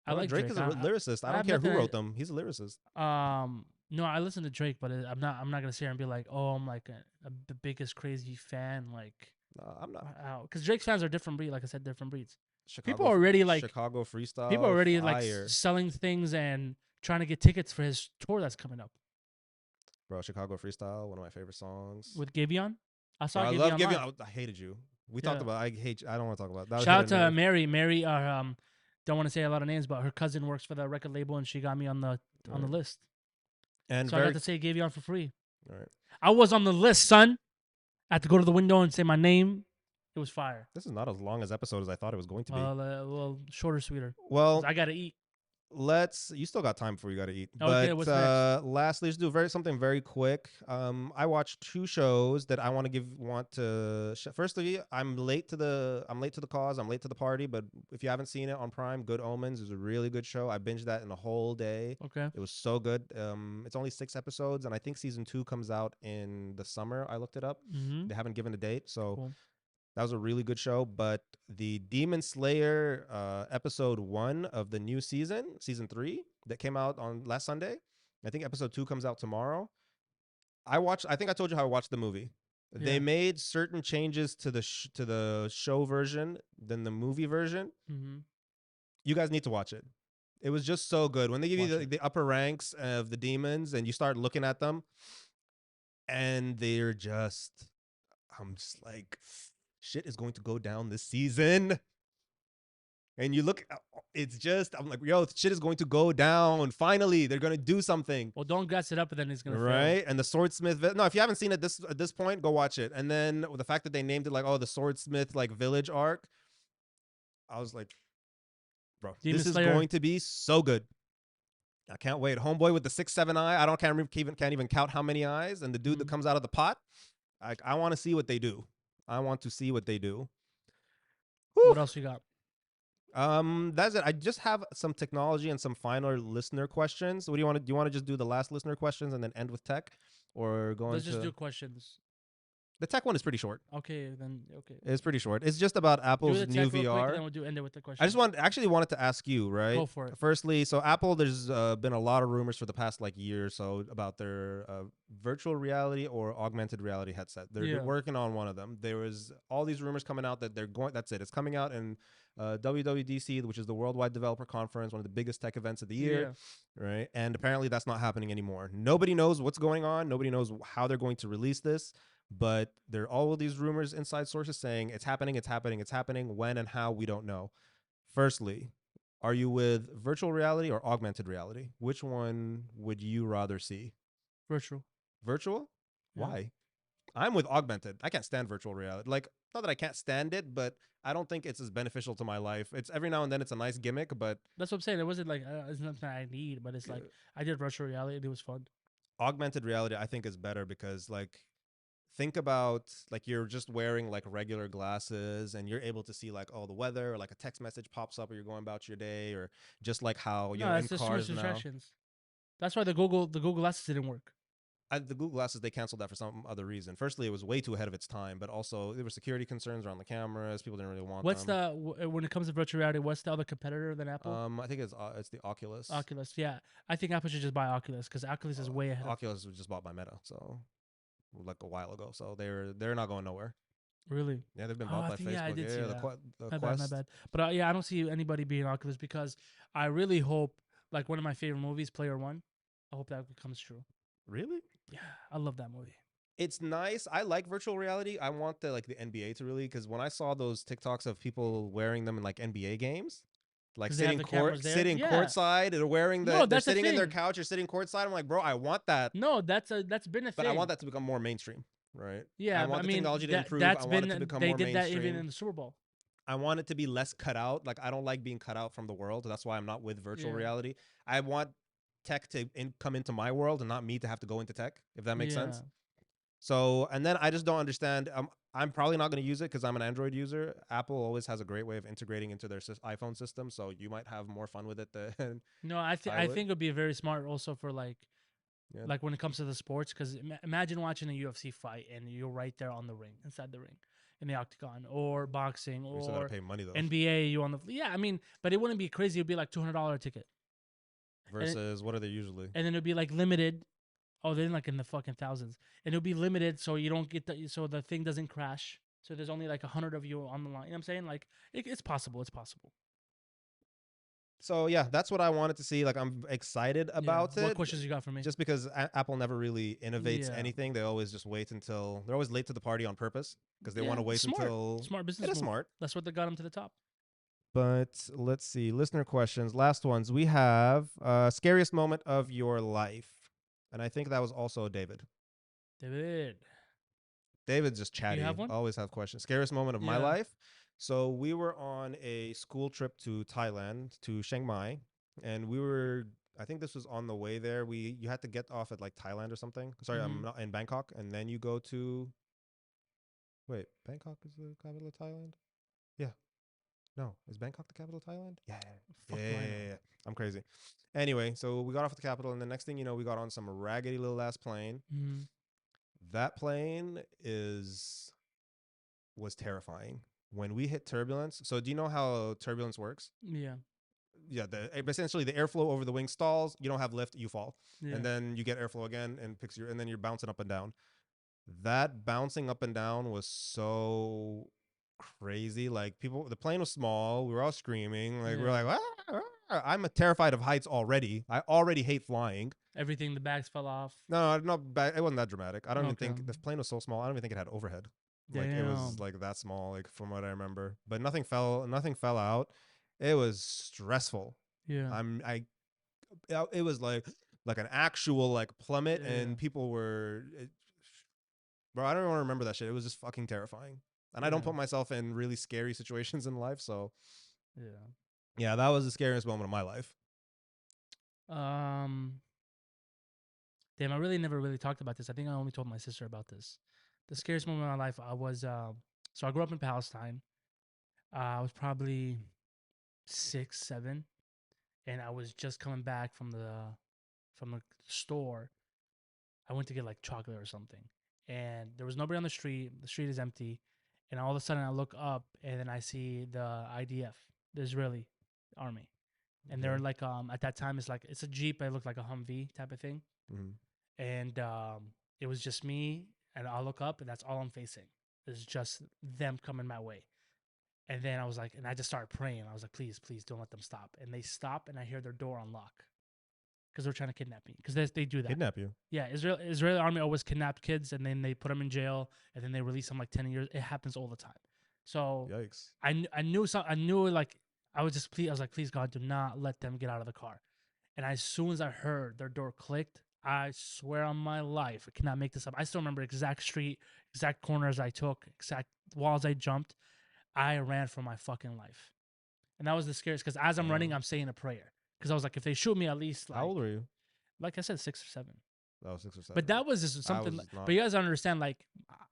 Speaker 2: I like
Speaker 1: Drake is a lyricist. I don't care who wrote them. He's a lyricist.
Speaker 2: No, I listen to Drake, but I'm not gonna sit here and be like, "Oh, I'm like the biggest crazy fan." Like.
Speaker 1: No, I'm not.
Speaker 2: Because Drake's fans are different breeds. Like I said, different breeds.
Speaker 1: People
Speaker 2: already like
Speaker 1: Chicago freestyle.
Speaker 2: People are already like selling things and trying to get tickets for his tour that's coming up.
Speaker 1: Bro, Chicago freestyle, one of my favorite songs.
Speaker 2: With Giveon? I saw Giveon.
Speaker 1: I love Giveon. I hated you. We talked about. I don't want to talk about that.
Speaker 2: Shout out to Mary. Mary, don't want to say a lot of names, but her cousin works for the record label, and she got me on the list.
Speaker 1: And
Speaker 2: So I got
Speaker 1: very.
Speaker 2: to say it gave you on for free.
Speaker 1: All right.
Speaker 2: I was on the list, son. I had to go to the window and say my name. It was fire.
Speaker 1: This is not as long as episode as I thought it was going to be.
Speaker 2: Well, shorter, sweeter. 'Cause
Speaker 1: Well,
Speaker 2: I gotta eat.
Speaker 1: you still got time before you got to eat.
Speaker 2: Okay,
Speaker 1: But
Speaker 2: what's next?
Speaker 1: lastly, let's do something very quick. I watched 2 shows that I want to firstly, I'm late to the cause, I'm late to the party, but if you haven't seen it on Prime, Good Omens is a really good show. I binged that in a whole day.
Speaker 2: Okay.
Speaker 1: It was so good. It's only 6 episodes, and I think season 2 comes out in the summer. I looked it up.
Speaker 2: Mm-hmm.
Speaker 1: They haven't given a date, so
Speaker 2: Cool.
Speaker 1: that was a really good show. But the Demon Slayer episode 1 of the new season 3, that came out on last Sunday. I think episode 2 comes out tomorrow. I think I told you how I watched the movie.
Speaker 2: Yeah.
Speaker 1: They made certain changes to the show version than the movie version.
Speaker 2: Mm-hmm.
Speaker 1: You guys need to watch it. It was just so good. When they give you
Speaker 2: Watch it.
Speaker 1: the upper ranks of the demons and you start looking at them, and they're just, I'm just like, shit is going to go down this season. And you look, it's just, I'm like, yo, shit is going to go down. Finally, they're going to do something.
Speaker 2: Well, don't gas it up, and then it's gonna fail.
Speaker 1: Right? And the Swordsmith, no, if you haven't seen it at this point, go watch it. And then the fact that they named it like, oh, the Swordsmith like village arc, I was like, bro,
Speaker 2: Demon
Speaker 1: this is
Speaker 2: Slayer.
Speaker 1: going to be so good. I can't wait. Homeboy with the 6-7 eye. Can't even count how many eyes. And the dude that comes out of the pot. I want to see what they do. I want to see what they do. Whew.
Speaker 2: What else you got?
Speaker 1: That's it. I just have some technology and some final listener questions. What do you want to do? You want to just do the last listener questions and then end with tech, or go
Speaker 2: Let's
Speaker 1: into
Speaker 2: just do questions.
Speaker 1: the tech one is pretty short.
Speaker 2: Okay, then okay.
Speaker 1: It's pretty short. It's just about
Speaker 2: Do
Speaker 1: Apple's
Speaker 2: the
Speaker 1: new
Speaker 2: tech real quick,
Speaker 1: VR.
Speaker 2: and then we'll end it with the question.
Speaker 1: I just actually wanted to ask you, right?
Speaker 2: Go for it.
Speaker 1: Firstly, so Apple, there's been a lot of rumors for the past like year or so about their virtual reality or augmented reality headset. They're working on one of them. There was all these rumors coming out that they're going. That's it. It's coming out in WWDC, which is the Worldwide Developer Conference, one of the biggest tech events of the year, right? And apparently that's not happening anymore. Nobody knows what's going on. Nobody knows how they're going to release this. But there are all of these rumors, inside sources saying it's happening, it's happening, it's happening. When and how, we don't know. Firstly, are you with virtual reality or augmented reality? Which one would you rather see?
Speaker 2: Virtual.
Speaker 1: Virtual?
Speaker 2: Yeah.
Speaker 1: Why? I'm with augmented. I can't stand virtual reality. Like, not that I can't stand it, but I don't think it's as beneficial to my life. It's every now and then it's a nice gimmick, but
Speaker 2: that's what I'm saying. It wasn't like it's nothing I need, but it's like I did virtual reality and it was fun.
Speaker 1: Augmented reality, I think, is better because like, think about like you're just wearing like regular glasses and you're able to see like, oh, the weather, or like a text message pops up or you're going about your day, or just like how you know in cars now.
Speaker 2: That's why the Google glasses didn't work.
Speaker 1: The Google glasses, they canceled that for some other reason. Firstly, it was way too ahead of its time, but also there were security concerns around the cameras. People didn't really want them.
Speaker 2: When it comes to virtual reality, what's the other competitor than Apple?
Speaker 1: I think it's the Oculus.
Speaker 2: Oculus, yeah. I think Apple should just buy Oculus because Oculus is way ahead.
Speaker 1: Oculus was just bought by Meta, so like a while ago, so they're not going nowhere.
Speaker 2: Really?
Speaker 1: Yeah, they've been bought by Facebook.
Speaker 2: Yeah, I did see that.
Speaker 1: The Quest.
Speaker 2: My bad. But yeah, I don't see anybody being Oculus because I really hope, like one of my favorite movies, Player One, I hope that becomes true.
Speaker 1: Really?
Speaker 2: Yeah, I love that movie.
Speaker 1: It's nice. I like virtual reality. I want the NBA to really, because when I saw those TikToks of people wearing them in like NBA games, like sitting courtside and wearing they're sitting in their couch or sitting courtside. I'm like, bro, I want that.
Speaker 2: No, that's been a thing.
Speaker 1: But I want that to become more mainstream, right?
Speaker 2: Yeah,
Speaker 1: I want the technology to improve. I want it to become more mainstream. They did that even in the Super Bowl. I want it to be less cut out. Like, I don't like being cut out from the world. That's why I'm not with virtual reality. I want tech to come into my world and not me to have to go into tech, if that makes sense. So, and then I just don't understand. I'm probably not going to use it because I'm an Android user. Apple always has a great way of integrating into their iPhone system, so you might have more fun with it than. No, I think it would be very smart also for like when it comes to the sports, because imagine watching a UFC fight and you're right there on the ring, inside the ring, in the octagon, or boxing, or you gotta pay money though. NBA, you on the I mean, but it wouldn't be crazy. It'd be like $200 ticket. Versus what are they usually? And then it'd be like limited. Oh, they're like in the fucking thousands, and it'll be limited, so you don't get so the thing doesn't crash. So there's only like 100 of you on the line. You know what I'm saying? Like it's possible. It's possible. So yeah, that's what I wanted to see. Like, I'm excited about it. What questions you got for me? Just because Apple never really innovates anything. They always just wait until they're always late to the party on purpose because they want to wait until smart business. It is smart. That's what got them to the top. But let's see, listener questions. Last ones we have. Scariest moment of your life. And I think that was also David.
Speaker 2: David,
Speaker 1: David's just
Speaker 2: you
Speaker 1: chatty.
Speaker 2: have one?
Speaker 1: Always have questions. Scariest moment of my
Speaker 2: Yeah.
Speaker 1: life. So we were on a school trip to Thailand, to Chiang Mai, and we were. I think this was on the way there. You had to get off at like Thailand or something. Sorry, I'm
Speaker 2: Mm-hmm.
Speaker 1: not in Bangkok, and then you go to. Wait, Bangkok is the capital of Thailand? Yeah. No, is Bangkok the capital of Thailand? Yeah. Yeah,
Speaker 2: Fuck
Speaker 1: yeah,
Speaker 2: do I
Speaker 1: yeah,
Speaker 2: know?
Speaker 1: yeah. I'm crazy. Anyway, so we got off at the capital, and the next thing you know, we got on some raggedy little ass plane.
Speaker 2: Mm-hmm.
Speaker 1: That plane is was terrifying. When we hit turbulence, so do you know how turbulence works?
Speaker 2: Yeah.
Speaker 1: Yeah, essentially the airflow over the wing stalls. You don't have lift, you fall,
Speaker 2: Yeah.
Speaker 1: and then you get airflow again and picks your, and then you're bouncing up and down. That bouncing up and down was so crazy. Like people, the plane was small. We were all screaming. Like we're
Speaker 2: Yeah.
Speaker 1: like, "Ah, ah." I'm terrified of heights already. I already hate flying.
Speaker 2: Everything, the bags fell off.
Speaker 1: No, no, it wasn't that dramatic. I don't even
Speaker 2: Okay.
Speaker 1: think the plane was so small. I don't even think it had overhead. Like it was
Speaker 2: Damn.
Speaker 1: like that small, like from what I remember. But nothing fell. Nothing fell out. It was stressful.
Speaker 2: Yeah.
Speaker 1: It was like an actual like plummet,
Speaker 2: Yeah.
Speaker 1: and people were. Bro, I don't even want to remember that shit. It was just fucking terrifying. And I don't
Speaker 2: Yeah.
Speaker 1: put myself in really scary situations in life, so
Speaker 2: Yeah.
Speaker 1: yeah, that was the scariest moment of my life.
Speaker 2: Um. Damn, I really never really talked about this. I think I only told my sister about this. The scariest moment of my life, I was so I grew up in Palestine. I was probably 6, 7, and I was just coming back from the store. I went to get like chocolate or something, and there was nobody on the street. The street is empty, and all of a sudden I look up, and then I see the IDF, the Israeli army, and they're
Speaker 1: Okay.
Speaker 2: like at that time it's a Jeep. It looked like a Humvee type of thing,
Speaker 1: Mm-hmm.
Speaker 2: and it was just me, and I look up, and that's all I'm facing. It's just them coming my way. And then I was like, and I just started praying. I was like, please, please don't let them stop. And they stop, and I hear their door unlock because they're trying to kidnap me. Because they do that.
Speaker 1: Kidnap you.
Speaker 2: Yeah, Israeli army always kidnapped kids, and then they put them in jail, and then they release them like 10 years. It happens all the time. So
Speaker 1: Yikes.
Speaker 2: I knew some. I knew like I was just please. I was like, please God, do not let them get out of the car. And as soon as I heard their door clicked, I swear on my life, I cannot make this up. I still remember exact street, exact corners I took, exact walls I jumped. I ran for my fucking life. And that was the scariest because as I'm running,
Speaker 1: Damn.
Speaker 2: I'm saying a prayer. Because I was like, if they shoot me, at least
Speaker 1: How old were you?
Speaker 2: like I said, 6 or 7.
Speaker 1: That was 6 or 7.
Speaker 2: But that was just
Speaker 1: I
Speaker 2: something.
Speaker 1: was not.
Speaker 2: But you guys understand, like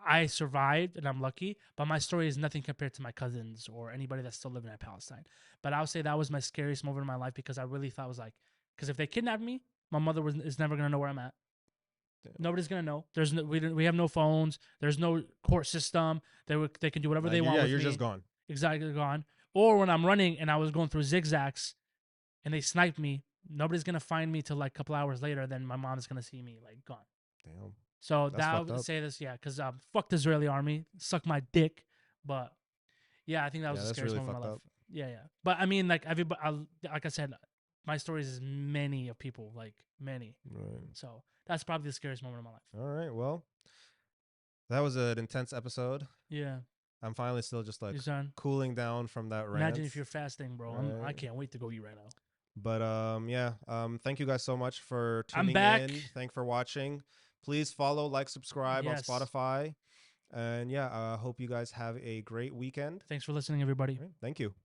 Speaker 2: I survived and I'm lucky. But my story is nothing compared to my cousins or anybody that's still living in Palestine. But I would say that was my scariest moment in my life because I really thought it was like, because if they kidnapped me, my mother is never gonna know where I'm at.
Speaker 1: Damn.
Speaker 2: Nobody's gonna know. There's no, we have no phones. There's no court system. They can do whatever they want
Speaker 1: Yeah,
Speaker 2: with
Speaker 1: you're
Speaker 2: me.
Speaker 1: just gone.
Speaker 2: Exactly gone. Or when I'm running and I was going through zigzags and they sniped me, nobody's gonna find me till like a couple hours later. Then my mom's gonna see me like gone.
Speaker 1: Damn.
Speaker 2: So
Speaker 1: That's
Speaker 2: that I
Speaker 1: fucked
Speaker 2: would
Speaker 1: up.
Speaker 2: say this, yeah, because fuck the Israeli army, suck my dick. But yeah, I think that was
Speaker 1: Yeah,
Speaker 2: the
Speaker 1: that's
Speaker 2: scariest
Speaker 1: really
Speaker 2: moment of
Speaker 1: fucked
Speaker 2: my life.
Speaker 1: up.
Speaker 2: Yeah, yeah. But I mean, like everybody, like I said, my stories is many of people, like many.
Speaker 1: Right.
Speaker 2: So that's probably the scariest moment of my life.
Speaker 1: All right. Well, that was an intense episode.
Speaker 2: Yeah,
Speaker 1: I'm finally still just like
Speaker 2: you son.
Speaker 1: cooling down from that rant.
Speaker 2: Imagine if you're fasting, bro. I
Speaker 1: Right.
Speaker 2: can't wait to go eat right now.
Speaker 1: But yeah. Thank you guys so much for
Speaker 2: I'm
Speaker 1: tuning
Speaker 2: back.
Speaker 1: in. Thanks for watching. Please follow, like, subscribe on
Speaker 2: Yes.
Speaker 1: Spotify. And yeah, hope you guys have a great weekend.
Speaker 2: Thanks for listening, everybody.
Speaker 1: All right, thank you.